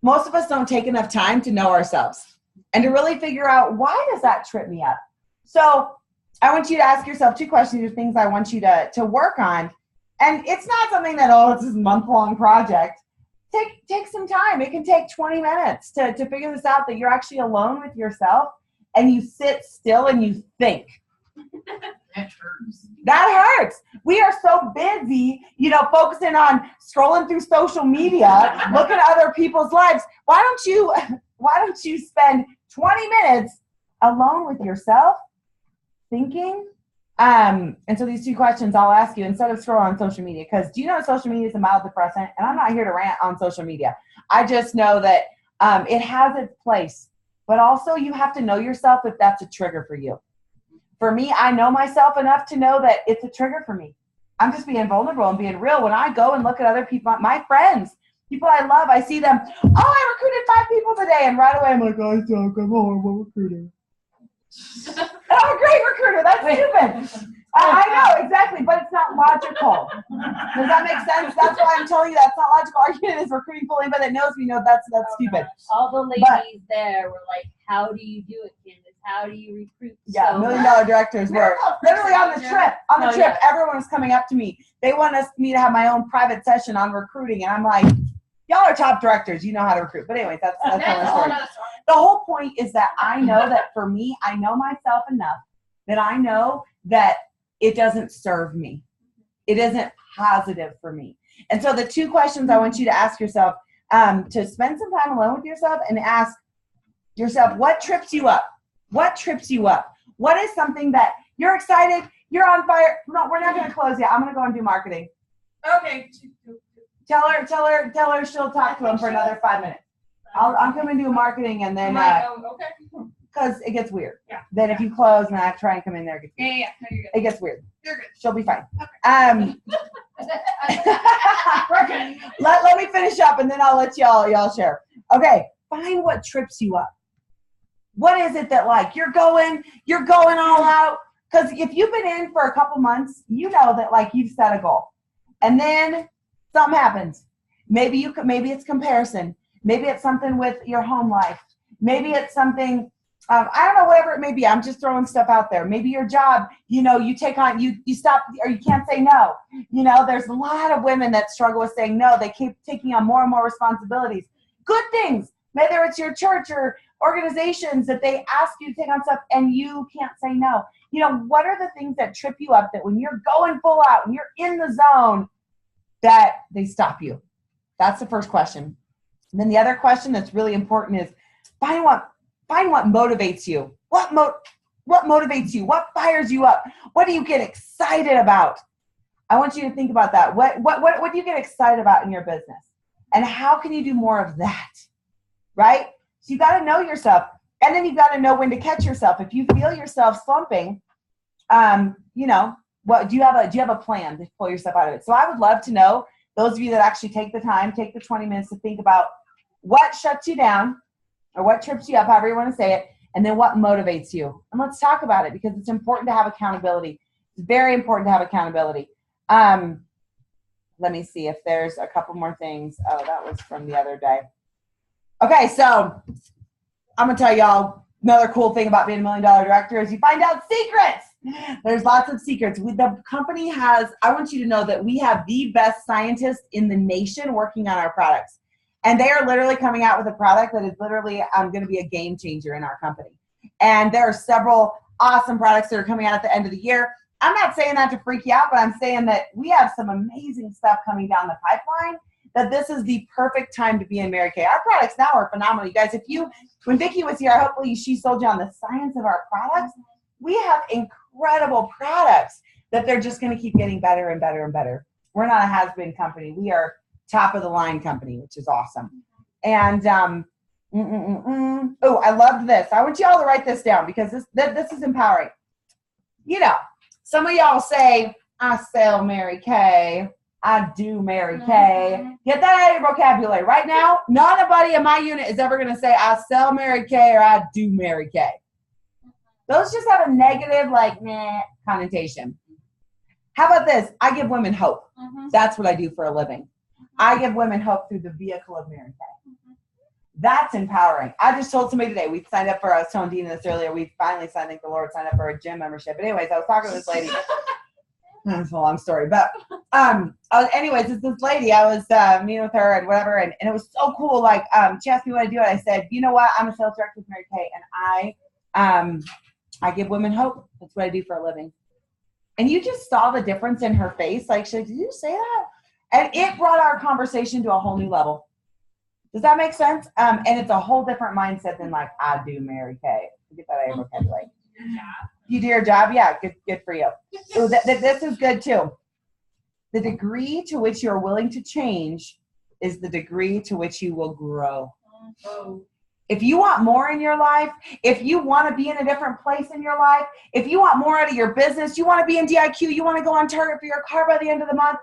most of us don't take enough time to know ourselves and to really figure out, why does that trip me up? So I want you to ask yourself 2 questions or things I want you to work on. And it's not something that, it's this month-long project. Take some time. It can take 20 minutes to figure this out, that you're actually alone with yourself and you sit still and you think. That hurts. That hurts. We are so busy, focusing on scrolling through social media, looking at other people's lives. Why don't you spend 20 minutes alone with yourself thinking? And so these 2 questions I'll ask you instead of scrolling on social media, because do you know social media is a mild depressant? And I'm not here to rant on social media. I just know that it has its place, but also you have to know yourself if that's a trigger for you. For me, I know myself enough to know that it's a trigger for me. I'm just being vulnerable and being real. When I go and look at other people, my friends, people I love, I see them, I recruited 5 people today. And right away I'm like, I suck, I'm a horrible recruiter. I'm a great recruiter. That's stupid. I know, exactly, but it's not logical. Does that make sense? That's why I'm telling you that's not logical. Argument is recruiting full anybody that knows me knows that's stupid. All the ladies there were like, how do you do it, Candace? How do you recruit? Yeah, so $1 million directors were literally on the trip. On the trip, yeah. Everyone was coming up to me. They want me to have my own private session on recruiting, and I'm like, y'all are top directors. You know how to recruit. But anyways, that's another story. The whole point is that I know that for me, I know myself enough that I know that it doesn't serve me. It isn't positive for me. And so the 2 questions I want you to ask yourself, to spend some time alone with yourself and ask yourself, what trips you up? What trips you up? What is something that you're excited, you're on fire? No, we're not going to close yet. I'm going to go and do marketing. Okay. Tell her she'll talk to him for another 5 minutes. I'm coming to do marketing and then, Okay. because it gets weird. Yeah. Then if you close and I try and come in there, Yeah. No, you're good. it gets weird. You're good. She'll be fine. Let me finish up and then I'll let y'all share. Okay, find what trips you up. What is it that like you're going all out? Because if you've been in for a couple months, you know that like you've set a goal, and then something happens. Maybe it's comparison. Maybe it's something with your home life. Maybe it's something. I don't know, whatever it may be. I'm just throwing stuff out there. Maybe your job, you take on, you stop, or you can't say no. There's a lot of women that struggle with saying no. They keep taking on more and more responsibilities. Good things, whether it's your church or organizations that they ask you to take on stuff and you can't say no. What are the things that trip you up that when you're going full out and you're in the zone that they stop you? That's the first question. And then the other question that's really important is find what motivates you. What motivates you? What fires you up? What do you get excited about? I want you to think about that. What do you get excited about in your business? And how can you do more of that? Right? So you got to know yourself. And then you got to know when to catch yourself. If you feel yourself slumping, what do you have a plan to pull yourself out of it? So I would love to know, those of you that actually take the 20 minutes to think about what shuts you down, or what trips you up, however you want to say it, and then what motivates you. And let's talk about it, because it's important to have accountability. It's very important to have accountability. Let me see if there's a couple more things. Oh, that was from the other day. Okay, so I'm going to tell y'all another cool thing about being a $1 million director is you find out secrets. There's lots of secrets. The company has, I want you to know that we have the best scientists in the nation working on our products. And they are literally coming out with a product that is literally going to be a game changer in our company. And there are several awesome products that are coming out at the end of the year. I'm not saying that to freak you out, but I'm saying that we have some amazing stuff coming down the pipeline, that this is the perfect time to be in Mary Kay. Our products now are phenomenal. You guys, when Vicki was here, hopefully she sold you on the science of our products. We have incredible products that they're just going to keep getting better and better and better. We're not a has-been company. We are top of the line company, which is awesome. And oh, I loved this. I want you all to write this down, because this is empowering. Some of y'all say, I sell Mary Kay. I do Mary Kay. Get that out of your vocabulary. Right now, nobody in my unit is ever going to say, I sell Mary Kay or I do Mary Kay. Those just have a negative, connotation. How about this? I give women hope. That's what I do for a living. I give women hope through the vehicle of Mary Kay. That's empowering. I just told somebody today, we signed up for, I was telling Dina this earlier, we finally signed, thank the Lord, signed up for a gym membership. But anyways, I was talking to this lady. It's a long story. But anyways, it's this lady. I was meeting with her and whatever, and it was so cool. She asked me what I do, and I said, you know what? I'm a sales director with Mary Kay, and I give women hope. That's what I do for a living. And you just saw the difference in her face. She's like, did you say that? And it brought our conversation to a whole new level. Does that make sense? And it's a whole different mindset than I do Mary Kay. Get that out of your vocabulary. You do your job? Yeah, good for you. So this is good too. The degree to which you're willing to change is the degree to which you will grow. If you want more in your life, if you want to be in a different place in your life, if you want more out of your business, you want to be in DIQ, you want to go on target for your car by the end of the month,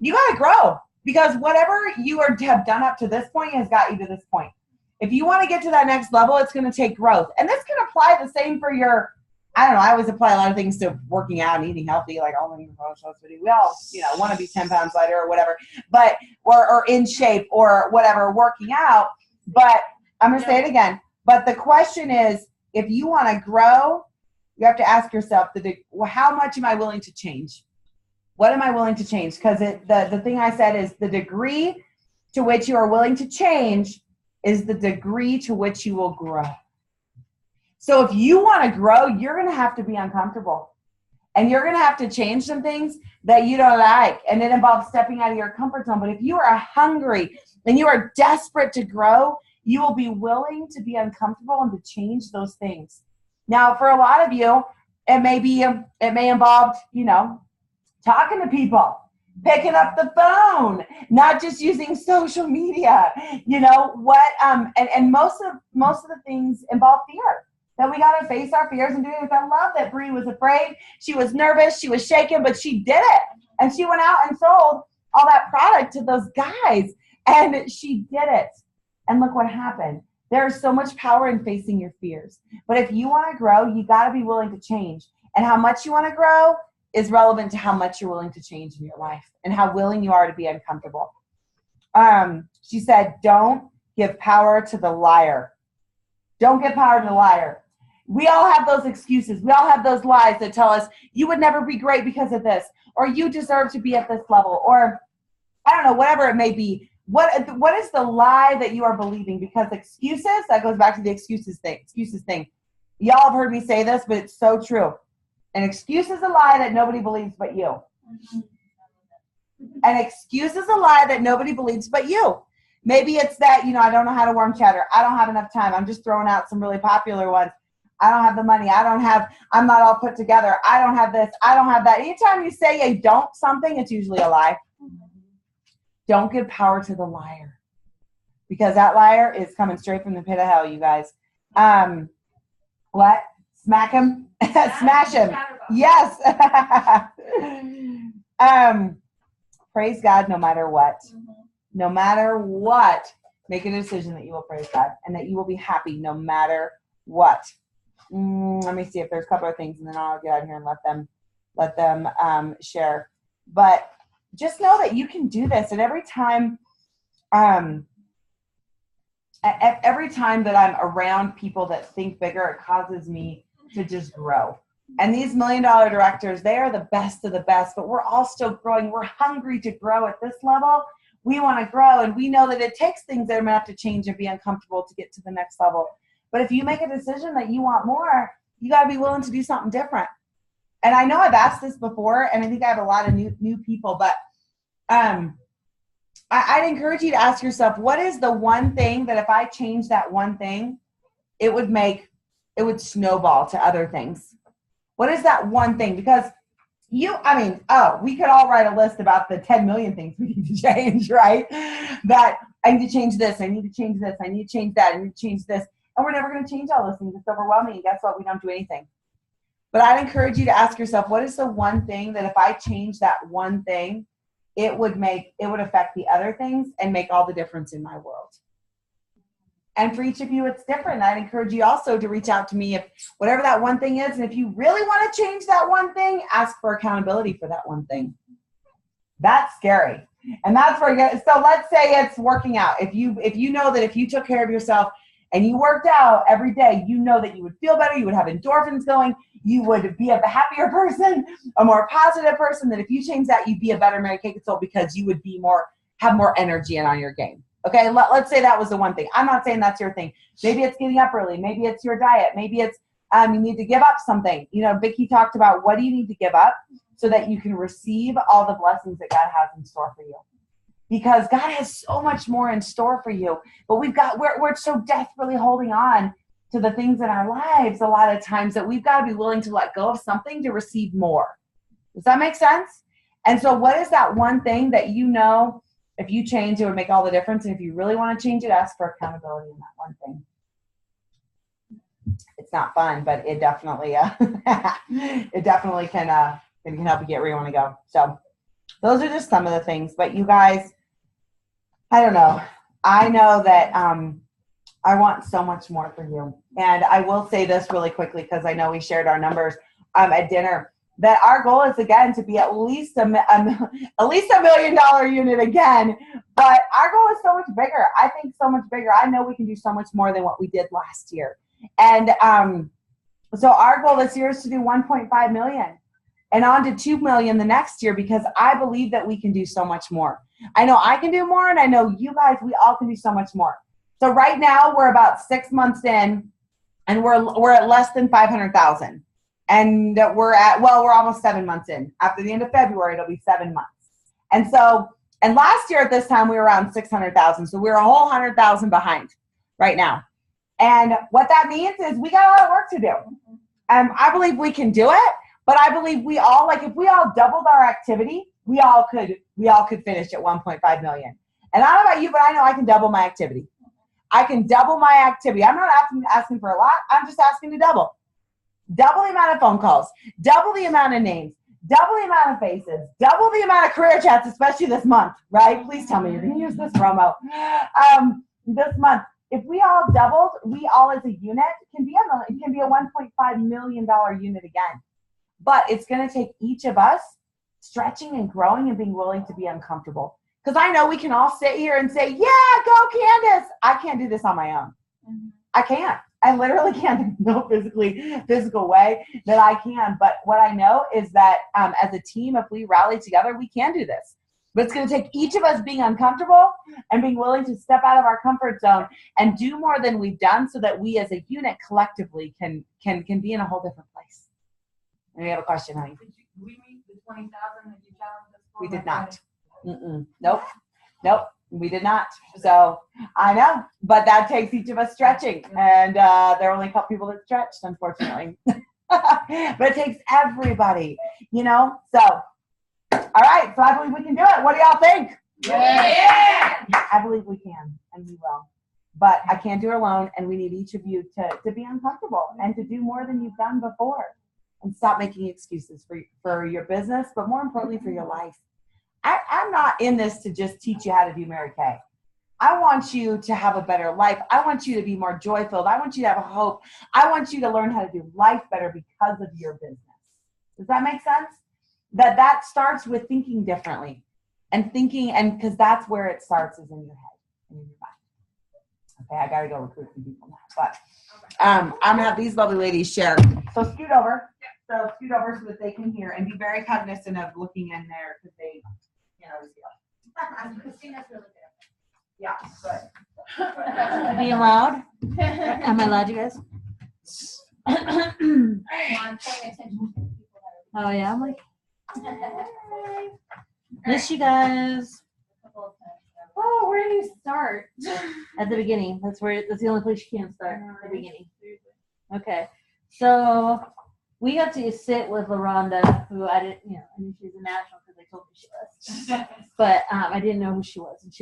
you got to grow, because whatever you have done up to this point has got you to this point. If you want to get to that next level, it's going to take growth. And this can apply the same for your, I don't know, I always apply a lot of things to working out and eating healthy, we all, want to be 10 pounds lighter or whatever, but, or in shape or whatever, working out. But I'm going to say it again. But the question is, if you want to grow, you have to ask yourself, how much am I willing to change? What am I willing to change? Because the thing I said is the degree to which you are willing to change is the degree to which you will grow. So if you want to grow, you're going to have to be uncomfortable. And you're going to have to change some things that you don't like. And it involves stepping out of your comfort zone. But if you are hungry and you are desperate to grow, you will be willing to be uncomfortable and to change those things. Now, for a lot of you, it may involve, talking to people, picking up the phone, not just using social media. And most of the things involve fear. That we got to face our fears and do it. I love that Bree was afraid. She was nervous. She was shaken, but she did it. And she went out and sold all that product to those guys. And she did it. And look what happened. There's so much power in facing your fears. But if you want to grow, you got to be willing to change. And how much you want to grow is relevant to how much you're willing to change in your life and how willing you are to be uncomfortable. She said, don't give power to the liar. Don't give power to the liar. We all have those excuses. We all have those lies that tell us you would never be great because of this, or you deserve to be at this level, or I don't know, whatever it may be. What is the lie that you are believing? Because excuses, that goes back to the excuses thing. Y'all have heard me say this, but it's so true. An excuse is a lie that nobody believes but you. An excuse is a lie that nobody believes but you. Maybe it's that, I don't know how to warm cheddar. I don't have enough time. I'm just throwing out some really popular ones. I don't have the money. I'm not all put together. I don't have this. I don't have that. Anytime you say you don't something, it's usually a lie. Don't give power to the liar. Because that liar is coming straight from the pit of hell, you guys. What? Smack him? Smash him. Yes. Praise God no matter what. No matter what, make a decision that you will praise God and that you will be happy no matter what. Let me see if there's a couple of things, and then I'll get out of here and let them share. But just know that you can do this, and every time that I'm around people that think bigger, it causes me to just grow. And these $1 million directors, they are the best of the best, but we're all still growing. We're hungry to grow at this level. We want to grow, and we know that it takes things that are going to have to change and be uncomfortable to get to the next level. But if you make a decision that you want more, you got to be willing to do something different. And I know I've asked this before, and I think I have a lot of new people, but I'd encourage you to ask yourself, what is the one thing that if I change that one thing, it would snowball to other things? What is that one thing? Because we could all write a list about the 10 million things we need to change, right? That I need to change this, I need to change this, I need to change that, I need to change this. And we're never going to change all those things. It's overwhelming. And guess what? We don't do anything. But I'd encourage you to ask yourself, what is the one thing that if I change that one thing, it would affect the other things and make all the difference in my world? And for each of you, it's different. I'd encourage you also to reach out to me if whatever that one thing is. And if you really want to change that one thing, ask for accountability for that one thing. That's scary. And that's where so let's say it's working out. If you know that if you took care of yourself and you worked out every day, you know that you would feel better, you would have endorphins going, you would be a happier person, a more positive person, that if you change that, you'd be a better Mary Kay Consult because you would be have more energy and on your game. Okay, let's say that was the one thing. I'm not saying that's your thing. Maybe it's getting up early. Maybe it's your diet. Maybe it's you need to give up something. Vicki talked about what do you need to give up so that you can receive all the blessings that God has in store for you. Because God has so much more in store for you. But we're so desperately holding on to the things in our lives a lot of times that we've got to be willing to let go of something to receive more. Does that make sense? And so what is that one thing that if you change, it would make all the difference? And if you really want to change it, ask for accountability in that one thing. It's not fun, but it definitely can help you get where you want to go. So those are just some of the things. But you guys, I don't know. I know that I want so much more for you. And I will say this really quickly because I know we shared our numbers at dinner, that our goal is, again, to be at least a $1 million unit again. But our goal is so much bigger. I think so much bigger. I know we can do so much more than what we did last year. And so our goal this year is to do 1.5 million and on to 2 million the next year, because I believe that we can do so much more. I know I can do more, and I know you guys, we all can do so much more. So right now we're about 6 months in, and we're at less than 500,000. And we're almost 7 months in. After the end of February, it'll be 7 months. And last year at this time, we were around 600,000. So we're a whole 100,000 behind right now. And what that means is we got a lot of work to do. I believe we can do it, but I believe we all, like if we all doubled our activity, we all could finish at 1.5 million. And I don't know about you, but I know I can double my activity. I can double my activity. I'm not asking for a lot. I'm just asking to double. Double the amount of phone calls, double the amount of names, double the amount of faces, double the amount of career chats, especially this month, right? Please tell me you're going to use this promo. This month, if we all doubled, we all as a unit can be a $1.5 million unit again. But it's going to take each of us stretching and growing and being willing to be uncomfortable. Because I know we can all sit here and say, yeah, go Candace. I can't do this on my own. I can't. I literally can't. There's no physical way that I can. But what I know is that as a team, if we rally together, we can do this. But it's going to take each of us being uncomfortable and being willing to step out of our comfort zone and do more than we've done so that we as a unit collectively can be in a whole different place. And we have a question, honey. Did we meet the 20,000 that you challenged us for? We did not. Nope. We did not. So I know, but that takes each of us stretching, and there are only a couple people that stretched, unfortunately. But it takes everybody, you know. So, all right. So I believe we can do it. What do y'all think? Yeah. I believe we can, and we will. But I can't do it alone, and we need each of you to be uncomfortable and to do more than you've done before, and stop making excuses for your business, but more importantly for your life. I'm not in this to just teach you how to do Mary Kay. I want you to have a better life. I want you to be more joy-filled. I want you to have a hope. I want you to learn how to do life better because of your business. Does that make sense? That starts with thinking differently and because that's where it starts, is in your head and in your mind. Okay, I got to go recruit some people now. But I'm going to have these lovely ladies share. So scoot over. So scoot over so that they can hear and be very cognizant of looking in there because they can't always see. Christina's really good. Yeah, good. Being loud? Am I loud, you guys? I'm paying attention to the people that Oh yeah, I'm like, are. miss you guys. Oh, where do you start? At the beginning. That's the only place you can start. At the beginning. Okay. So we got to sit with LaRonda, who I didn't, I knew she was a national because they told me she was. But I didn't know who she was. And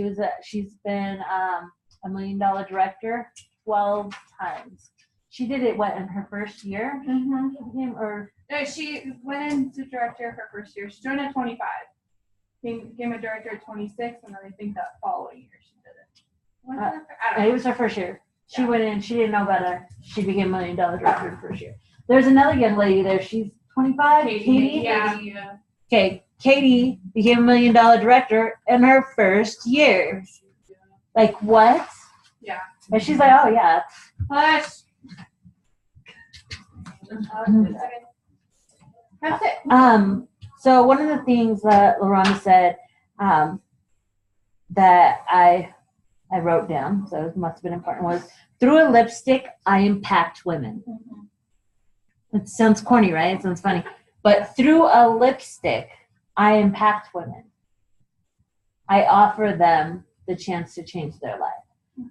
she's been a $1 million director 12 times. She did it, in her first year? No, she went into director her first year. She joined at 25. Became a director at 26, and then I think that following year she did it. Was it? I don't know. It was her first year. She went in, she didn't know better. She became $1 million director the first year. There's another young lady there. She's 25. Katie? Yeah. Okay, Katie became $1 million director in her first year. Like, what? Yeah. And she's like, oh, yeah. Hush. That's it. So one of the things that LaRonda said that I wrote down, so it must have been important, was through a lipstick, I impact women. It sounds corny, right? It sounds funny. But through a lipstick, I impact women. I offer them the chance to change their life.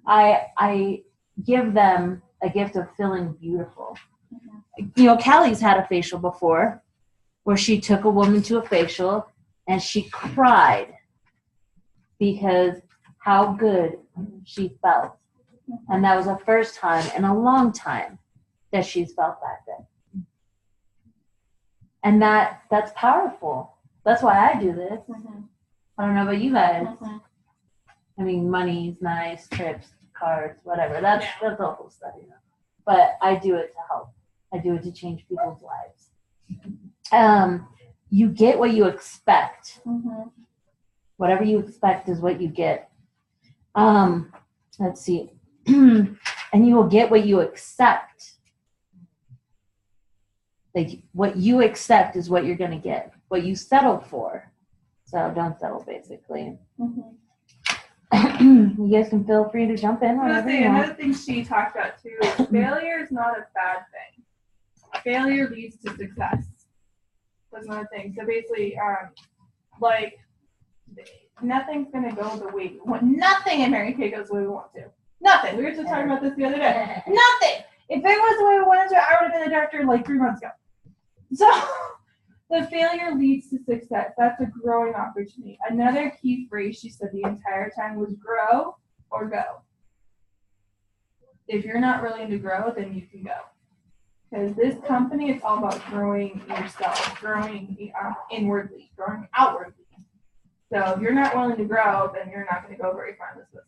I give them a gift of feeling beautiful. Callie's had a facial before where she took a woman to a facial and she cried because how good she felt. And that was the first time in a long time that she's felt that good. And that's powerful. That's why I do this. I don't know about you guys. I mean, money's nice, trips, cards, whatever. That's awful stuff, But I do it to help. I do it to change people's lives. You get what you expect. Whatever you expect is what you get. Let's see. And you will get what you accept. Like, what you accept is what you're going to get. What you settle for. So don't settle, basically. You guys can feel free to jump in whenever you want. Another thing she talked about, too, is failure is not a bad thing. failure leads to success. That's another thing. So basically, like, nothing's gonna go the way we want. Nothing in Mary Kay goes the way we want to. Nothing. We were just talking about this the other day. Nothing. If it was the way we wanted to, I would have been the director like 3 months ago. So the failure leads to success. That's a growing opportunity. Another key phrase she said the entire time was grow or go. If you're not willing to grow, then you can go. Because this company is all about growing yourself, growing inwardly, growing outwardly. So if you're not willing to grow, then you're not going to go very far in this business.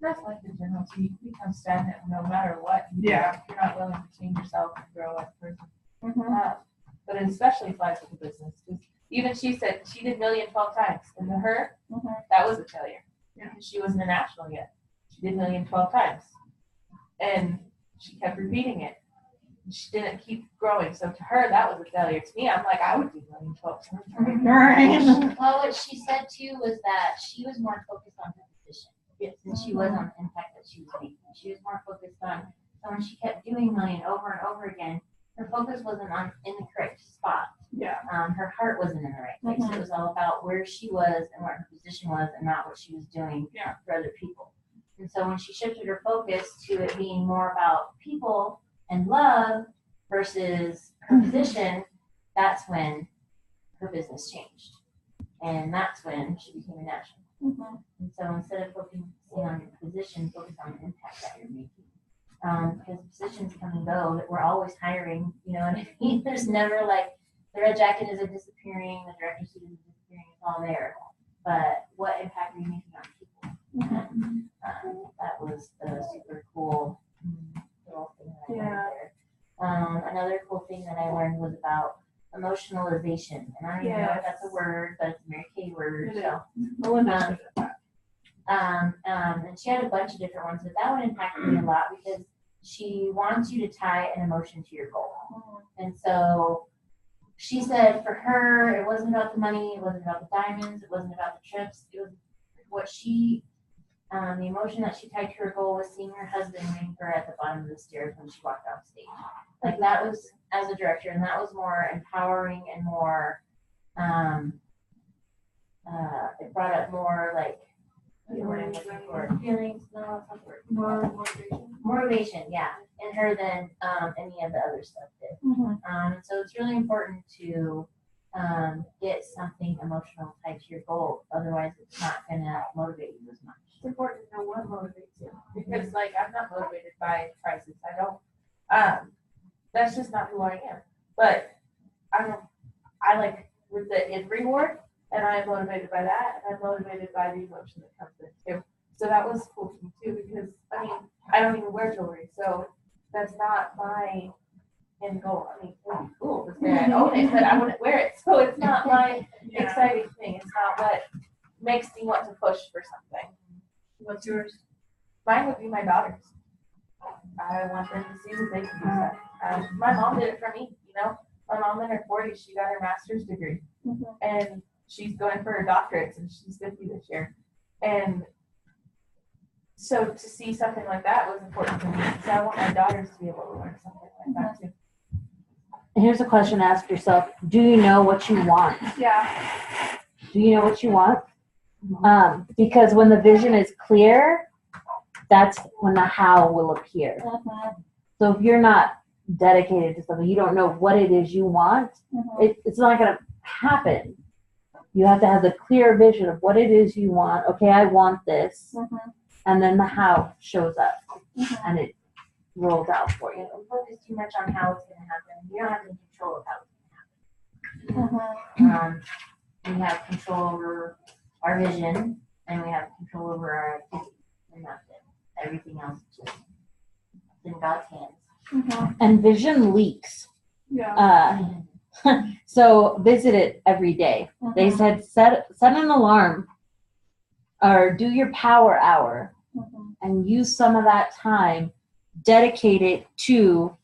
That's life in general. So you become stagnant no matter what. You do. You're not willing to change yourself and grow as a person. But it especially applies with the business. Even she said she did million 12 times. And to her, that was a failure. Yeah. She wasn't a national yet. She did million 12 times. And she kept repeating it. She didn't keep growing. So to her, that was a failure. To me, I'm like, I would do million 12 times. Well, what she said too was that she was more focused on her position. Since she was on the impact that she was making. She was more focused on, so when she kept doing million over and over again, her focus wasn't in the correct spot. Yeah. Her heart wasn't in the right place. It was all about where she was and what her position was and not what she was doing for other people. And so when she shifted her focus to it being more about people and love versus her position, that's when her business changed. And that's when she became a national. And so instead of focusing on your position, focus on the impact that you're making. Because positions come and go, that we're always hiring, you know what I mean? There's never like, the red jacket isn't disappearing, the director's suit isn't disappearing, it's all there. But what impact are you making on people? That was the super cool little thing that I learned there. Another cool thing that I learned was about emotionalization. And I don't even know if that's a word, but it's a Mary Kay word. And she had a bunch of different ones, but that one impacted me a lot because she wants you to tie an emotion to your goal. And so she said for her, it wasn't about the money, it wasn't about the diamonds, it wasn't about the trips. It was what she, the emotion that she tied to her goal was seeing her husband waiting for her at the bottom of the stairs when she walked off stage. Like that was, as a director, and that was more empowering and more, it brought up more like, feelings, no, it's not the word. Motivation, yeah, in her than any of the other stuff did. So it's really important to get something emotional tied to your goal. Otherwise, it's not gonna motivate you as much. It's important to know what motivates you because, like, I'm not motivated by prices. I don't. That's just not who I am. But I like with the reward. And I'm motivated by that, and I'm motivated by the emotion that comes in too. So that was cool to me too, because I mean, I don't even wear jewelry, so that's not my end goal. I mean, it would be cool to say I own it, but I wouldn't wear it. So it's not my exciting thing. It's not what makes me want to push for something. What's yours? Mine would be my daughters. I want them to see that they can do that. My mom did it for me, you know. My mom in her 40s, she got her master's degree, and she's going for her doctorates, and she's 50 this year. And so to see something like that was important to me. So I want my daughters to be able to learn something like that too. And here's a question to ask yourself. Do you know what you want? Yeah. Do you know what you want? Because when the vision is clear, that's when the how will appear. So if you're not dedicated to something, you don't know what it is you want, it's not going to happen. You have to have the clear vision of what it is you want. Okay, I want this. And then the how shows up. And it rolls out for you. Don't focus too much on how it's going to happen. You don't have any control of how it's going to happen. We have control over our vision, and we have control over our activity. And that's it. Everything else is just in God's hands. And vision leaks. So visit it every day. They said set an alarm or do your power hour and use some of that time, dedicate it to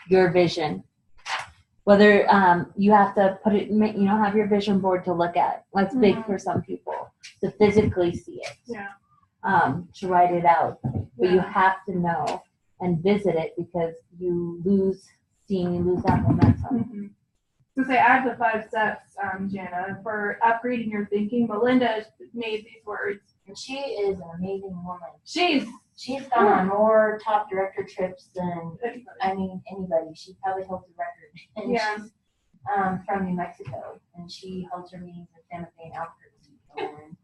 your vision. Whether you have to put it, have your vision board to look at. That's big for some people, to physically see it, to write it out. But you have to know and visit it because you lose seeing you lose that momentum. Mm-hmm. So say I have the 5 steps, Jana, for upgrading your thinking. Melinda made these words. And she is an amazing woman. She's gone on more top director trips than anybody. She probably holds the record. And she's from New Mexico, and she holds her meetings in Santa Fe and Albuquerque.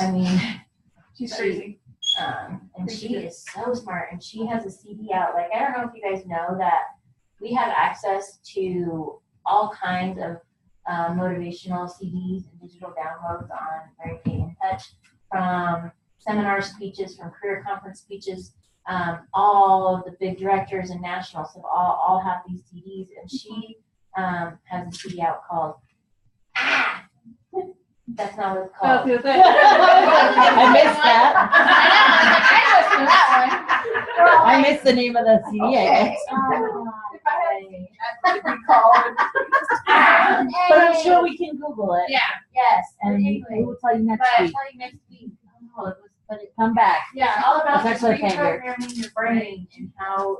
And she's crazy. And she is so smart, and she has a CD out. Like, I don't know if you guys know that we have access to all kinds of motivational CDs and digital downloads on Mary Kay In Touch, from seminar speeches, from career conference speeches. All of the big directors and nationals have all have these CDs, and she has a CD out called That's not what it's called. I missed that. I listened to that I missed the name of the CD. I guess. But I'm sure we can Google it. Yeah. Yes. And we will tell you next But I'll week. tell you next week. Oh, it was, but it's Come back. yeah, all about That's just actually a favorite. reprogramming your brain and how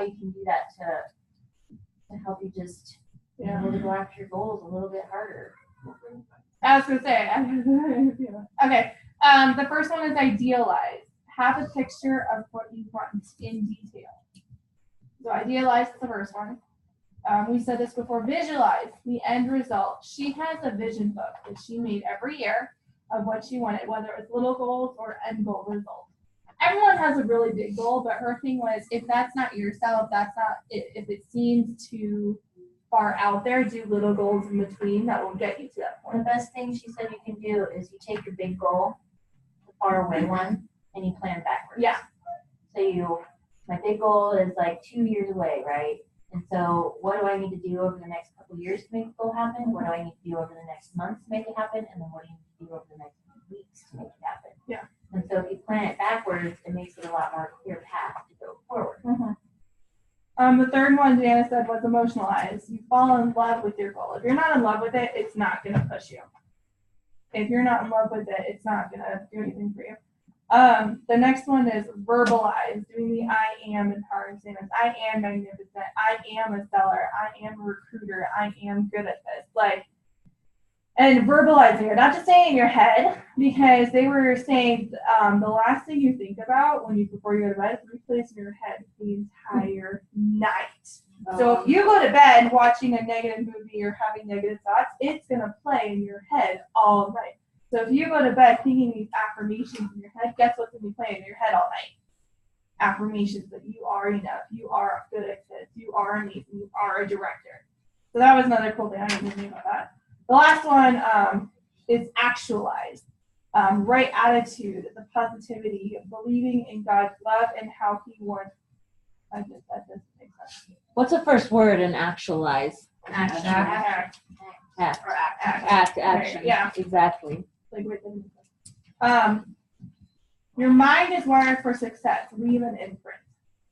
you can do that to help you just really go after your goals a little bit harder. I was gonna say. Okay. The first one is idealize. Have a picture of what you want in detail. So idealize is the first one. We said this before. Visualize the end result. She has a vision book that she made every year of what she wanted, whether it was little goals or end goal results. Everyone has a really big goal, but her thing was, if that's not yourself, that's not it. If it seems too far out there, do little goals in between that will get you to that The point. best thing she said you can do is you take your big goal, the far away one, and you plan backwards. Yeah. So my big goal is like 2 years away, right? And so what do I need to do over the next couple of years to make the goal happen? What do I need to do over the next month to make it happen? And then what do you need to do over the next weeks to make it happen? Yeah. And so if you plan it backwards, it makes it a lot more clear path to go forward. The third one Jana said was emotionalize. You fall in love with your goal. If you're not in love with it, it's not going to push you. If you're not in love with it, it's not going to do anything for you. The next one is verbalize, doing the I am empowering statements. I am magnificent. I am a seller. I am a recruiter. I am good at this. And verbalizing it, not just saying in your head, because they were saying the last thing you think about before you go to bed is replays in your head the entire night. So if you go to bed watching a negative movie or having negative thoughts, it's going to play in your head all night. So if you go to bed thinking these affirmations in your head, guess what's going to be playing in your head all night? Affirmations that you are enough, you are good at this, you are amazing, you are a director. So that was another cool thing. I didn't even think about that. The last one is actualize. Right attitude, the positivity, believing in God's love and how He wants. I guess that doesn't make sense. What's the first word in actualize? Action. Act. Or act. Act. Action. Yeah. Exactly. Your mind is wired for success. Leave an imprint.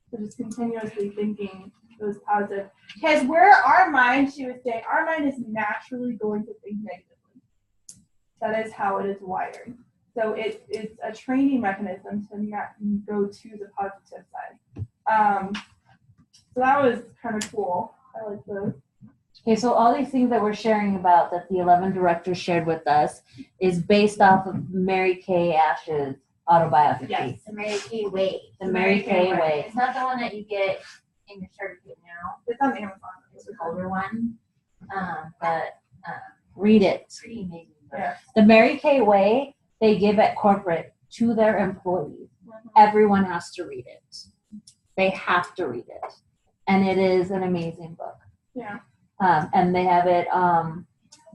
So just continuously thinking those positive. Because where our mind, she was saying, our mind is naturally going to think negatively. That is how it is wired. So it's a training mechanism to not go to the positive side. So that was kind of cool. I like those. Okay, so all these things that we're sharing about that the 11 directors shared with us is based off of Mary Kay Ash's autobiography. Yes. The Mary Kay Way. The Mary Kay Way. It's not the one that you get in your certificate now. It's on Amazon. It's an older one. But Read it. pretty amazing. Yeah. The Mary Kay Way, they give at corporate to their employees. Everyone has to read it. They have to read it. And it is an amazing book. Yeah. And they have it,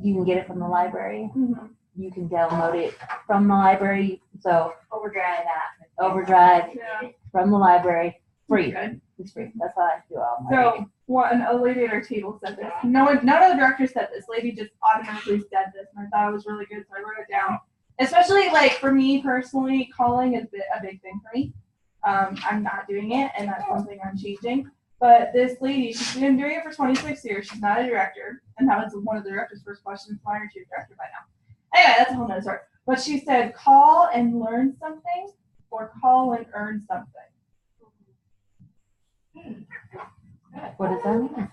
you can get it from the library. Mm-hmm. You can download it from the library. So Overdrive that. Overdrive Yeah. from the library, free. Good. It's free. That's how I do all my So reading. a lady at our table said this. None of the directors said this. Lady just automatically said this, and I thought it was really good, so I wrote it down. Especially for me personally, calling is a big thing for me. I'm not doing it, and that's something I'm changing. But this lady, she's been doing it for 26 years. She's not a director, and that was one of the director's first questions. Why aren't you a director by now? Anyway, that's a whole nother story. But she said, call and learn something, or call and earn something. What does that mean?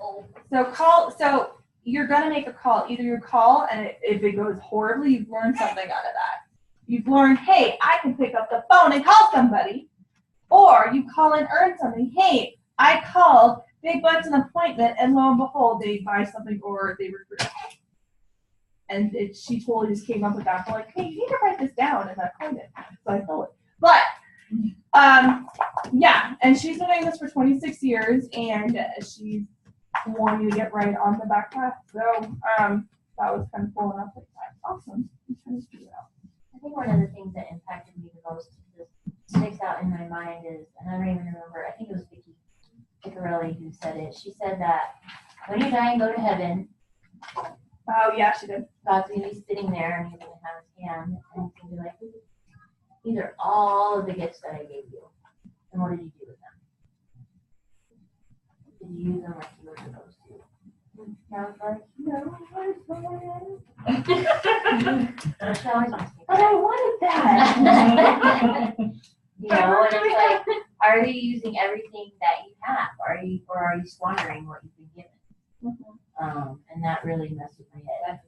So you're gonna make a call. Either you call, and if it goes horribly, you've learned something out of that. You've learned, hey, I can pick up the phone and call somebody. Or you call and earn something. Hey, I called, they booked an appointment, and lo and behold, they buy something or they recruit. And she totally just came up with that. I'm like, hey, you need to write this down, and I coined it. So I stole it. But yeah, and she's been doing this for 26 years, and she's wanting to get right on the back path. So that was kind of cool enough. Like, that's awesome. I'm trying to figure it out. I think one of the things that impacted me the most, that sticks out in my mind is, and I don't even remember, I think it was Vicky Picarelli who said it. She said that when you die and go to heaven, Oh, yeah, she did. God's going to be sitting there and he's going to have his hand and he's going to be like, these are all of the gifts that I gave you. And what did you do with them? Did you use them like you were supposed to? And I was like, no, but I wanted that. You know, and it's like, are you using everything that you have? Or are you squandering what you've been given? And that really messed with my head.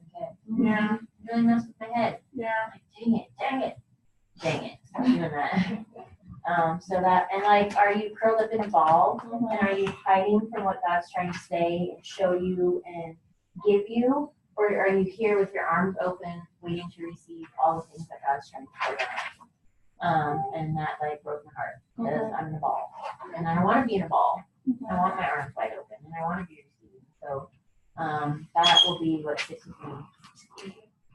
Yeah. It really messed with my head. Yeah. Like, dang it, stop doing that. So that, and like, are you curled up in a ball? And are you hiding from what God's trying to say and show you and give you? Or are you here with your arms open, waiting to receive all the things that God's trying to say? And that like broke my heart because I'm in a ball. And I don't want to be in a ball. I want my arms wide open and I want to be receiving. So that will be what sticks with me.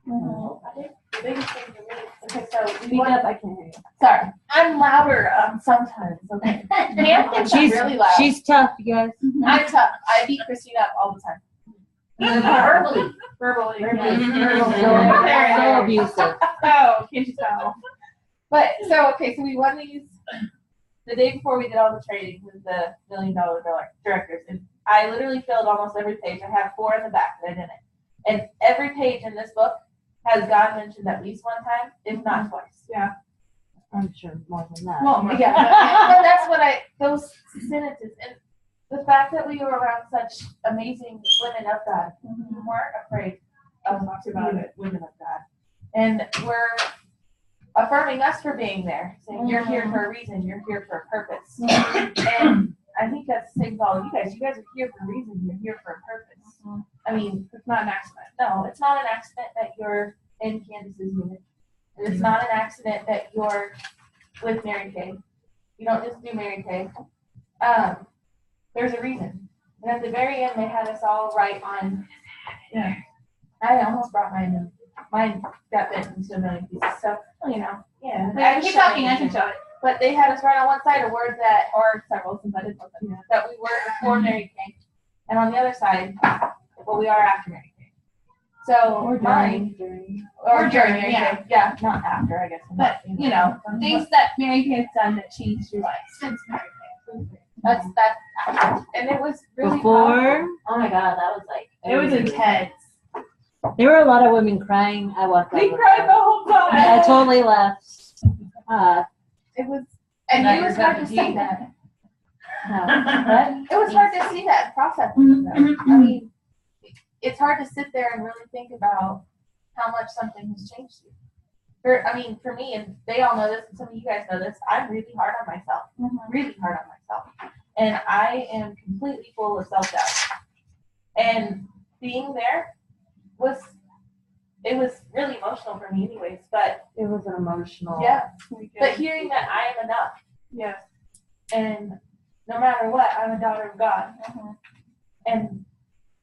The biggest thing for me. Okay, so Speak up, I can't hear you. sorry, I'm louder sometimes. Okay, Pam thinks I'm really loud. She's tough, you guys. I'm tough. I beat Christina up all the time. Verbally. So abusive. Oh, can't you tell? But so we won these the day before we did all the training with the $1 Million directors, and I literally filled almost every page. I have 4 in the back that I didn't, and every page in this book has God mentioned at least one time, if not twice. Yeah. I'm sure more than that. Well, yeah, but that's what those sentences, and the fact that we were around such amazing women of God who weren't afraid of women of God, and we're affirming us for being there, saying you're here for a reason, you're here for a purpose, and I think that's the same with all of you guys. You guys are here for a reason, you're here for a purpose. I mean, it's not an accident. No, it's not an accident that you're in Candace's unit. It's not an accident that you're with Mary Kay. You don't just do Mary Kay. There's a reason. And at the very end, they had us all write on. Yeah. I almost brought mine in. Mine got bent into a million pieces. So, you know, yeah. Yeah, keep talking, I can show it. But they had us write on one side a word that, or several, since I didn't know them, that we were before Mary Kay. And on the other side, well, we are after Mary Kay. So, Or mine. during. Or during Mary yeah. Kay. Yeah, not after, I guess. But, you know, things that Mary Kay has done that changed your life since Mary Kay. That's after. And it was really Before, powerful. Oh my God, that was like. It was intense. there were a lot of women crying. I walked out. We cried the whole time. I totally left. It was, and Now it you're was hard to 17. see that. But It was hard to see that process. I mean, it's hard to sit there and really think about how much something has changed you. For me, and they all know this, and some of you guys know this, I'm really hard on myself. Really hard on myself. And I am completely full of self-doubt. And being there was really emotional for me anyways, but it was an emotional. yeah. But hearing that I am enough. Yeah. And no matter what, I'm a daughter of God. And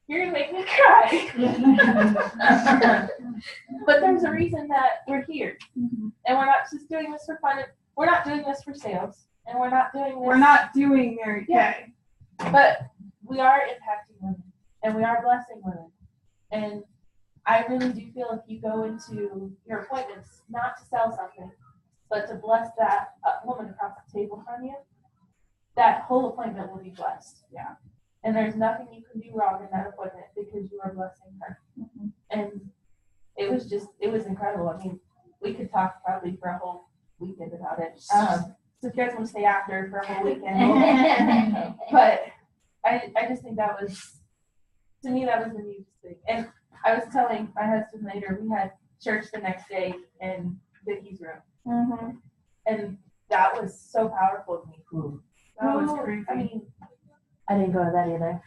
you're gonna make me cry. But there's a reason that we're here. And we're not just doing this for fun. We're not doing this for sales. And we're not doing this. We're not doing Mary Kay. But we are impacting women. And we are blessing women. And I really do feel if you go into your appointments, not to sell something, but to bless that woman across the table from you, that whole appointment will be blessed. Yeah. And there's nothing you can do wrong in that appointment because you are blessing her. And it was incredible. I mean, we could talk probably for a whole weekend about it. So if you guys want to stay after for a whole weekend, but I just think that was, to me, that was the neatest thing. And I was telling my husband later, we had church the next day in Vicky's room. Mm-hmm. And that was so powerful to me. That was crazy. I mean, I didn't go to that either.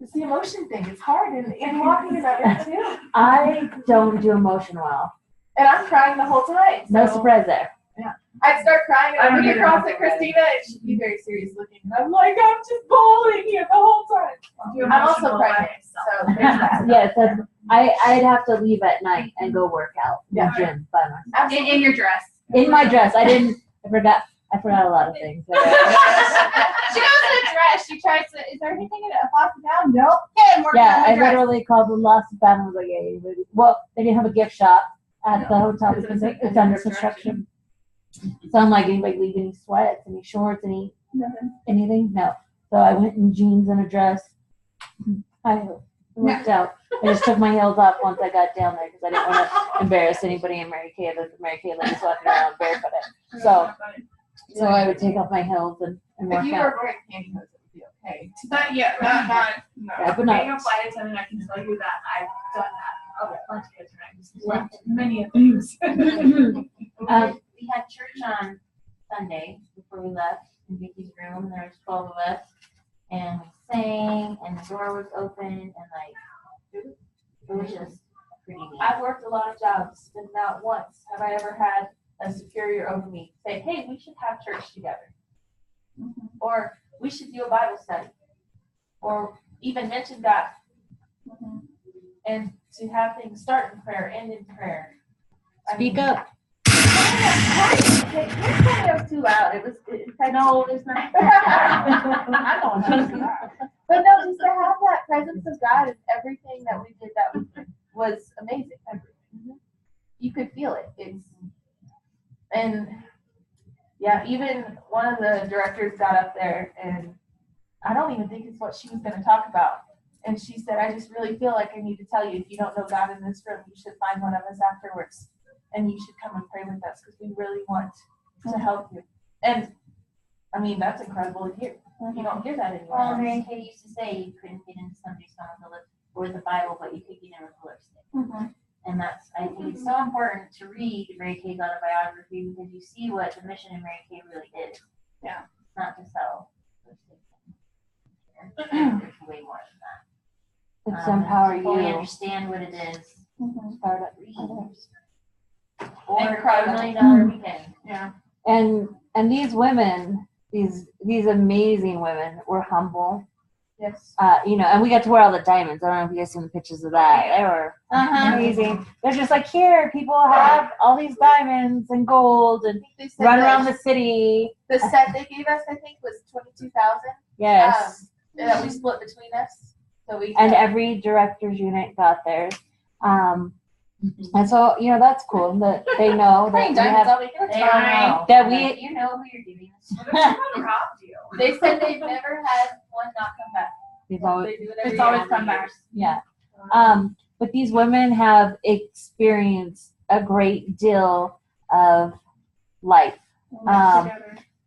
it's the emotion thing. It's hard. And walking in that room too. I don't do emotion well. And I'm crying the whole time. No so surprise there. I'd start crying and I I'd don't look either. across at Christina and she'd be very serious looking. And I'm like, I'm just bawling here the whole time. I'm also pregnant, so there's that. Yes, I'd have to leave at night and go work out in the gym by myself. In your dress. In my dress. I forgot a lot of things. She goes in a dress. She tries to. Is there anything in it? A plastic bag? Nope. Okay, I'm working Yeah, on my I dress. literally called the Lost and Found. I was like, hey, well, they didn't have a gift shop at the hotel because it's under construction. So I'm like, anybody leave any sweats, any shorts, anything? No. So I went in jeans and a dress. I worked out. I just took my heels off once I got down there because I didn't want to embarrass anybody in Mary Kay. The Mary Kay ladies walking around barefooted. So I would take off my heels and work If you out. were wearing pantyhose, it would be okay. But yeah, not. No. Yeah, but not. Being a flight attendant, I can tell you that I've done that a bunch of times. Many things. We had church on Sunday before we left in Vicky's room, and there was 12 of us, and we sang, and the door was open, and like, it was just pretty neat. I've worked a lot of jobs, and not once have I ever had a superior over me say, hey, we should have church together. Or we should do a Bible study. Or even mention God. And to have things start in prayer, end in prayer. Speak up. That was too loud. No, there's not. I know. But no, just to have that presence of God in everything that we did that was amazing. You could feel it. And yeah, even one of the directors got up there, and I don't even think it's what she was going to talk about. And she said, I just really feel like I need to tell you, if you don't know God in this room, you should find one of us afterwards. And you should come and pray with us because we really want to help you. And I mean, that's incredible to hear. You don't hear that anymore. Well, Mary Kay used to say you couldn't get into somebody's home with the Bible, but you could get in with lipstick. And that's, I think it's so important to read Mary Kay's autobiography because you see what the mission of Mary Kay really is. Yeah. It's not to sell lipstick. There's way more than that. It's to empower Fully you. understand what it is. Start up. Or Incredible. $1 million weekend. Yeah. And these women, these amazing women, were humble. Yes. And we got to wear all the diamonds. I don't know if you guys seen the pictures of that. They were amazing. They're just like, here, people have all these diamonds and gold and They said run that around the city. the set they gave us, I think, was $22,000. Yes. That we split between us. So we And every director's unit got theirs. And so, that's cool that they know that we have, all weekend. They don't know. that we, You know who you're giving this to. Robbed you. They said they've never had one not come back. we've always, They do it every It's always year. come back. yeah. But these women have experienced a great deal of life.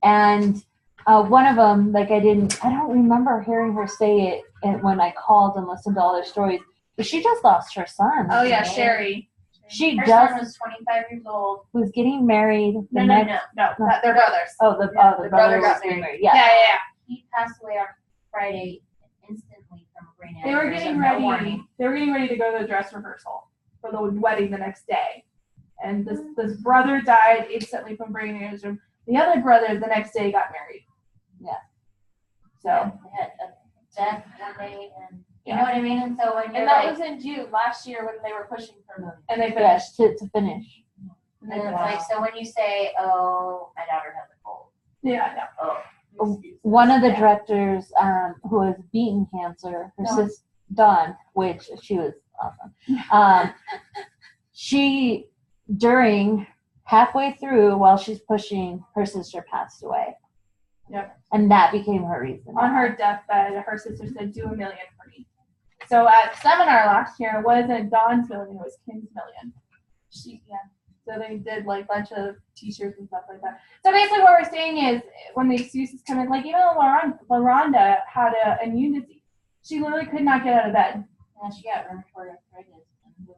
And one of them, like I don't remember hearing her say it when I called and listened to all their stories, but she just lost her son. Oh yeah, Sherry. She Her just son was 25 years old. was getting married. The No, next, They're brothers. Oh, the the brother brother was got getting married. married. Yeah. Yeah. He passed away on Friday instantly from a brain They were aneurysm, getting no ready. warning. They were getting ready to go to the dress rehearsal for the wedding the next day, and this brother died instantly from brain aneurysm. The other brother the next day got married. Yeah. So They had a death one day, and you know what I mean. And so when you're And that like, was in June last year when they were pushing for million. and they Yeah, finished. to finish. and it's like, so when you say, "Oh, my daughter has a cold," Yeah, oh, One of the directors who has beaten cancer, her sister Dawn, which she was awesome. She halfway through while she's pushing, her sister passed away. Yep. And that became her reason. on her deathbed, her sister said, "Do $1 million for me." So at seminar last year, it wasn't Dawn's million; it was Kim's million. So So they did like a bunch of t-shirts and stuff like that. So basically what we're saying is when the excuses come in, like even LaRonda had an immune disease. She literally could not get out of bed. Yeah, she got rheumatoid arthritis and was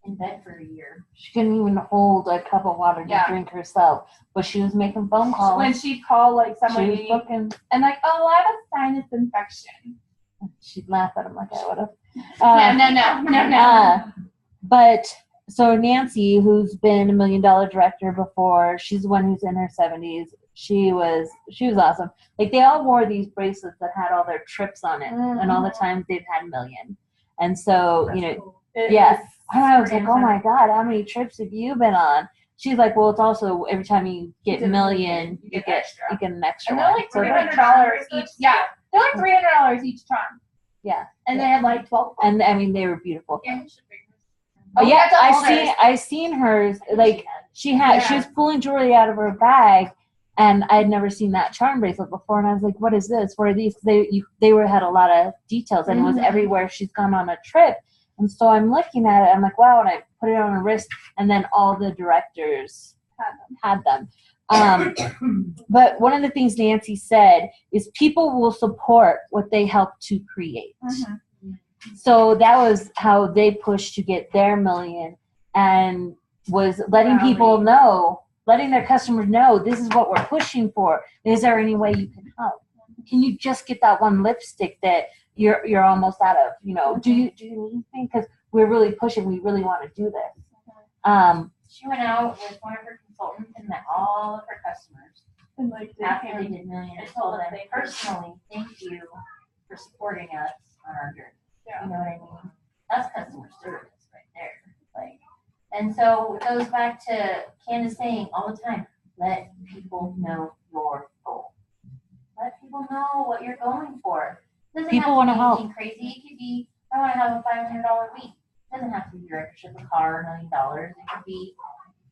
in bed for a year. She couldn't even hold a cup of water to drink herself, but she was making phone calls. When she'd call like she was somebody booking. and like, oh, I have a sinus infection. She'd laugh at him like I would have. No. But so Nancy, who's been $1 Million Director before, she's the one who's in her 70s. She was awesome. Like they all wore these bracelets that had all their trips on it, and all the times they've had million. And so yes. And I was like, oh my God, how many trips have you been on? She's like, well, it's also every time you get million, you get an extra. And they're like $300 each. Yeah, they're like $300 each charm. Yeah, and they had like 12. And I mean, they were beautiful. Oh, yeah, I seen hers. Like she was pulling jewelry out of her bag, and I had never seen that charm bracelet before. And I was like, what is this? What are these? They had a lot of details, and it was everywhere she's gone on a trip. And so I'm looking at it. I'm like, wow. And I put it on her wrist, and then all the directors had them. But one of the things Nancy said is people will support what they help to create. So that was how they pushed to get their million, and was letting people know, letting their customers know, this is what we're pushing for. Is there any way you can help? Can you just get that one lipstick that you're almost out of? Do you need anything? Because we're really pushing. We really want to do this. She went out with one of her consultants and met all of her customers. And like after they did million, I told them personally, thank you for supporting us on our journey. Yeah. You know what I mean? That's customer service right there. Like, and so it goes back to Candace saying all the time, let people know your goal. Let people know what you're going for. People want to help. Crazy. It could be, I want to have a $500 week. It doesn't have to be directorship, a car, $1 million. It could be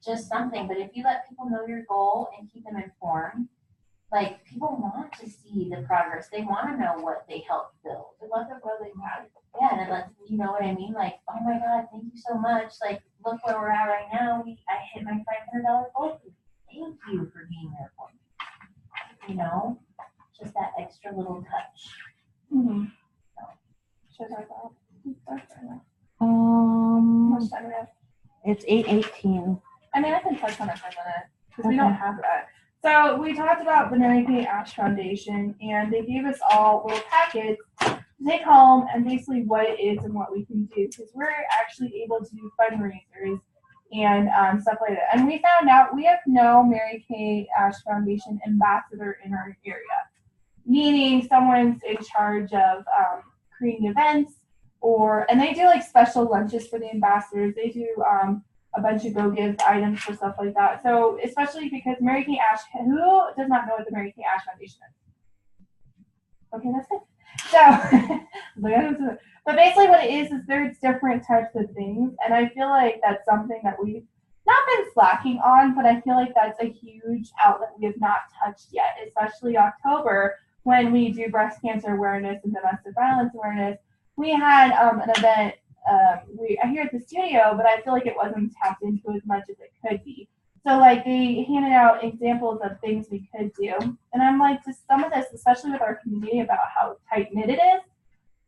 just something. But if you let people know your goal and keep them informed, like people want to see the progress. They want to know what they helped build. They love it where they got it. Yeah, and it lets, you know what I mean? Like, oh my God, thank you so much. Like, look where we're at right now. I hit my $500 goal. Thank you for being there for me. Just that extra little touch. Mm-hmm. Should I go? Much time we have? It's 8:18. I mean, I can touch on it for a minute because we don't have that. So we talked about the Mary Kay Ash Foundation, and they gave us all little packets to take home and basically what it is and what we can do, because we're actually able to do fundraisers and stuff like that. And we found out we have no Mary Kay Ash Foundation ambassador in our area, meaning someone's in charge of creating events, and they do like special lunches for the ambassadors. They do a bunch of go-give items for stuff like that. So especially because Mary Kay Ash, who does not know what the Mary Kay Ash Foundation is? Okay, that's it. So, but basically what it is there's different types of things, and I feel like that's something that we've not been slacking on, but I feel like that's a huge outlet we have not touched yet, especially October when we do breast cancer awareness and domestic violence awareness. We had an event here at the studio, but I feel like it wasn't tapped into as much as it could be. So like they handed out examples of things we could do, and I'm like, just some of this, especially with our community about how tight knit it is,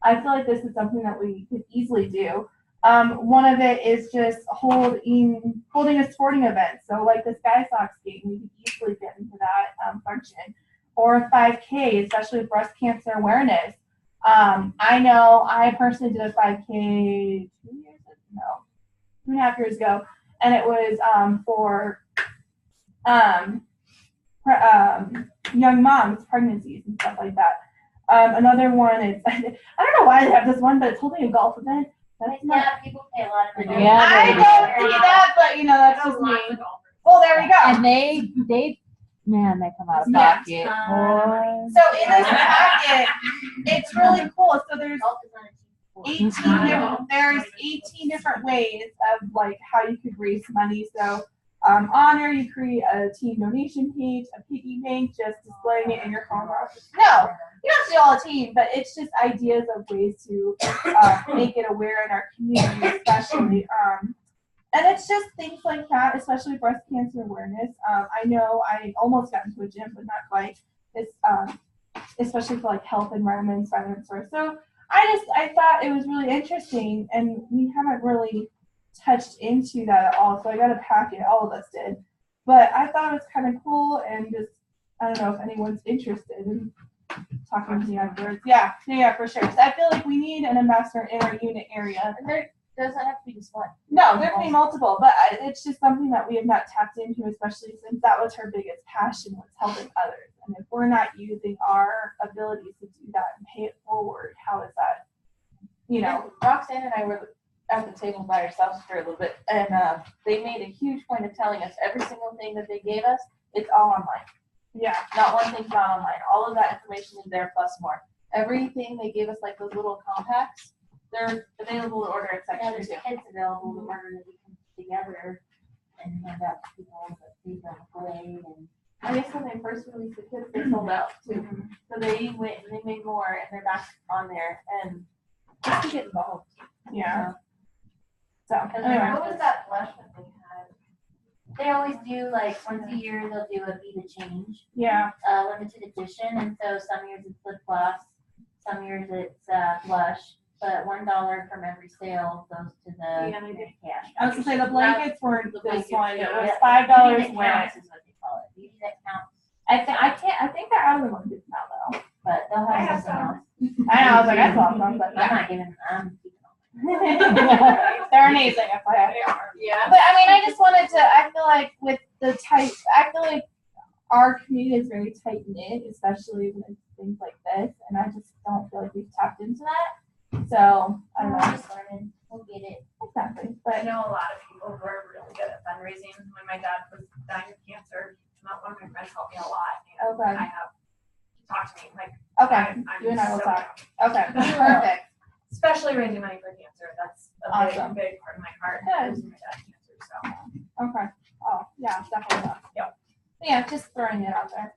I feel like this is something that we could easily do. One of it is just holding a sporting event. So like the Sky Sox game, we could easily get into that function, or a 5K, especially with breast cancer awareness. I know I personally did a 5K 2.5 years ago, and it was for young moms, pregnancies, and stuff like that. Another one is, I don't know why they have this one, but it's holding a golf event. People pay a lot of money. Yeah, I don't see that, but that's just me. Well, there we go. And they come out of pocket. So in this packet, it's really cool. So there's 18 different ways of like how you could raise money. So honor, you create a team donation page, a piggy bank, just displaying it in your home office. No, you don't do all a team, but it's just ideas of ways to make it aware in our community, especially. And it's just things like that, especially breast cancer awareness. I know I almost got into a gym, but not quite. It's especially for like health environments, violence source. So I thought it was really interesting, and we haven't really touched into that at all. So I got a packet, all of us did. But I thought it was kind of cool, and just I don't know if anyone's interested in talking to me afterwards. Yeah, for sure. So I feel like we need an ambassador in our unit area. And there doesn't have to be just one. No, there can be multiple, but it's just something that we have not tapped into, especially since that was her biggest passion, was helping others. And if we're not using our abilities to do that and pay it forward, how is that, you know? Roxanne and I were at the table by ourselves for a little bit, and they made a huge point of telling us every single thing that they gave us, it's all online. Yeah. Not one thing's not online. All of that information is there plus more. Everything they gave us, like those little compacts, they're available to order at Yeah, section there's 2. kits available to order that we can put together and hand out to people that they don't play and. I guess when they first released the kits, they sold out too. So they went and they made more, and they're back on there, and just to get involved. Yeah. So, Because anyway. what was that blush that they had? They always do like once a year they'll do a Be the Change, Yeah. limited edition, and so some years it's lip gloss, some years it's blush, but $1 from every sale goes to the Yeah, they did. cash. I was gonna say the blankets weren't The this blankets, one. It yeah. was Yeah, $5 beauty that when. counts is what they call it. Beauty that counts, I think they're out of the market now though. but they'll I have have something else. I know. I was like, I saw some, but I'm not giving. I'm keeping they're amazing. FYI. Yeah. But I mean, I just wanted to. I feel like with the type, I feel like our community is very tight knit, especially with things like this, and I just don't feel like we've tapped into that. So I don't know. I'm just learning. We'll get it. Exactly. I But know a lot of people who are really good at fundraising. When my dad was dying of cancer, one of my friends helped me a lot. And Okay. I have talked to me like okay, I'm you and I will so talk. down. Okay, perfect. Especially raising money for cancer. That's a Awesome. big part of my heart. Good. Losing my dad to cancer. So Okay. Oh yeah, definitely. Yep. Yeah, just throwing it out there.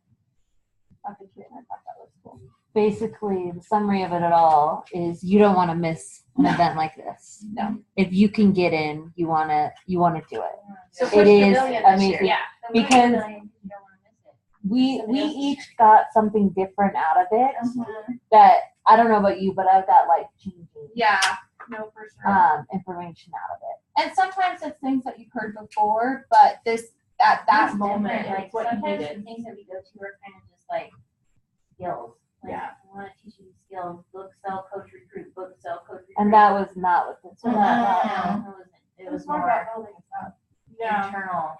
Okay, I thought that was cool. Basically, the summary of it all is you don't want to miss an event like this. No. If you can get in, you wanna do it. So It push the is million this year. amazing. Yeah. Because You don't want to miss it. we each got something different out of it that I don't know about you, but I've got like changing Yeah. No, for sure. information out of it. And sometimes it's things that you've heard before, but this at that It's moment different. is what you sometimes needed. the things that we go to are kind of just like skills. Like, Yeah. I want to teach you these skills. Book, sell, coach, recruit. Book, sell, coach, recruit. And that was not what this So was. it was more building stuff. Yeah. internal.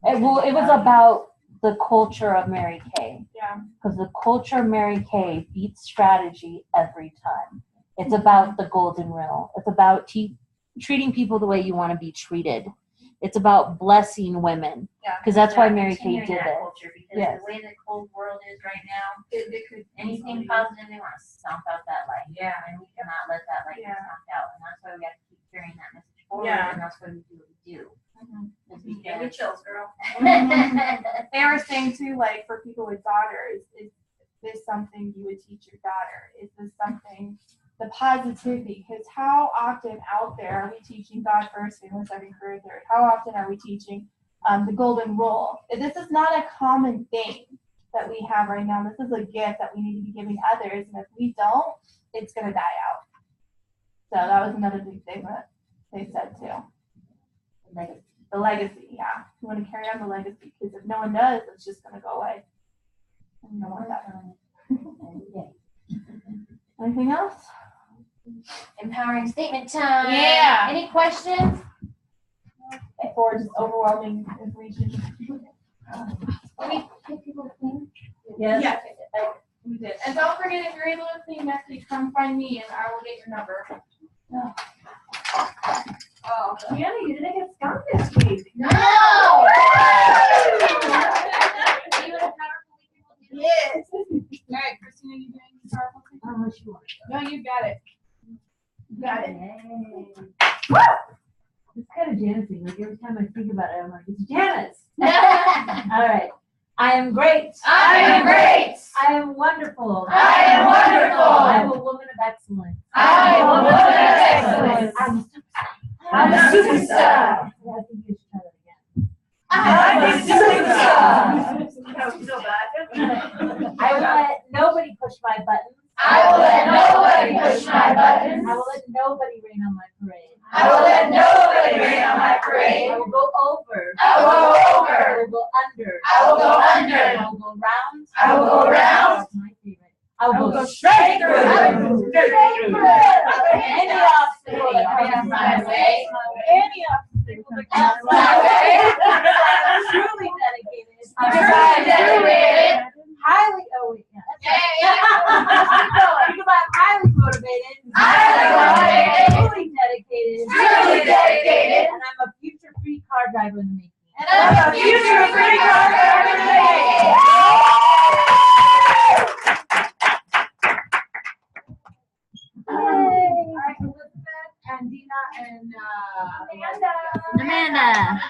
It was about the culture of Mary Kay. Yeah. Because the culture of Mary Kay beats strategy every time. It's about the golden rule. It's about treating people the way you want to be treated. It's about blessing women. Yeah. Because that's why Yeah, Mary Kay continuing did that it. culture, because Yes. the way the cold world is right now, It could anything positive, they want to stomp out that light. Yeah. And we cannot let that light Yeah. get stomped out. And that's why we have to keep carrying that message forward. Yeah. And that's why we do what we do. Is give me because chills, girl. They were saying too, like for people with daughters, is this something you would teach your daughter? Is this something, the positivity? Because how often out there are we teaching God first, family second, career third? How often are we teaching the golden rule? This is not a common thing that we have right now. This is a gift that we need to be giving others, and if we don't, it's gonna die out. So that was another big thing that they said too. like, The legacy, yeah. You want to carry on the legacy because if no one does, it's just going to go away. And you don't want that. Anything else? empowering statement time. Yeah. Any questions? For just overwhelming information. Let me pick people to clean. Yes. Yeah, we did. And don't forget, if you're able to clean next week, come find me and I will get your number. Oh, Deanna, you didn't get skunked this week. No! Yes. All right, Christina, you doing the powerful thing? How much you want? No, you got it. You got it. It's kind of Janice-y. Like every time I think about it, I'm like, it's Janice. All right. I am great. I am great. I am wonderful. I am wonderful. I am a woman of excellence. I am a woman of excellence. I'm a superstar. I'm a superstar. let nobody push my buttons. I will let nobody push my buttons. I will let nobody rain on my parade. I will let nobody rain on my parade. I will go over. I will go I over. will go under. I will go under. I will go round. I will go round. That's my favorite. I will go straight through. any obstacle that comes my way. Any obstacle that comes my way. Truly dedicated. Truly dedicated. Highly, oh wait, yeah. Because I'm highly motivated. Highly motivated. Truly dedicated. Truly dedicated. And I'm a future free car driver in the making. And I'm a future free car driver in the making. All right, Elizabeth and Dina and Amanda.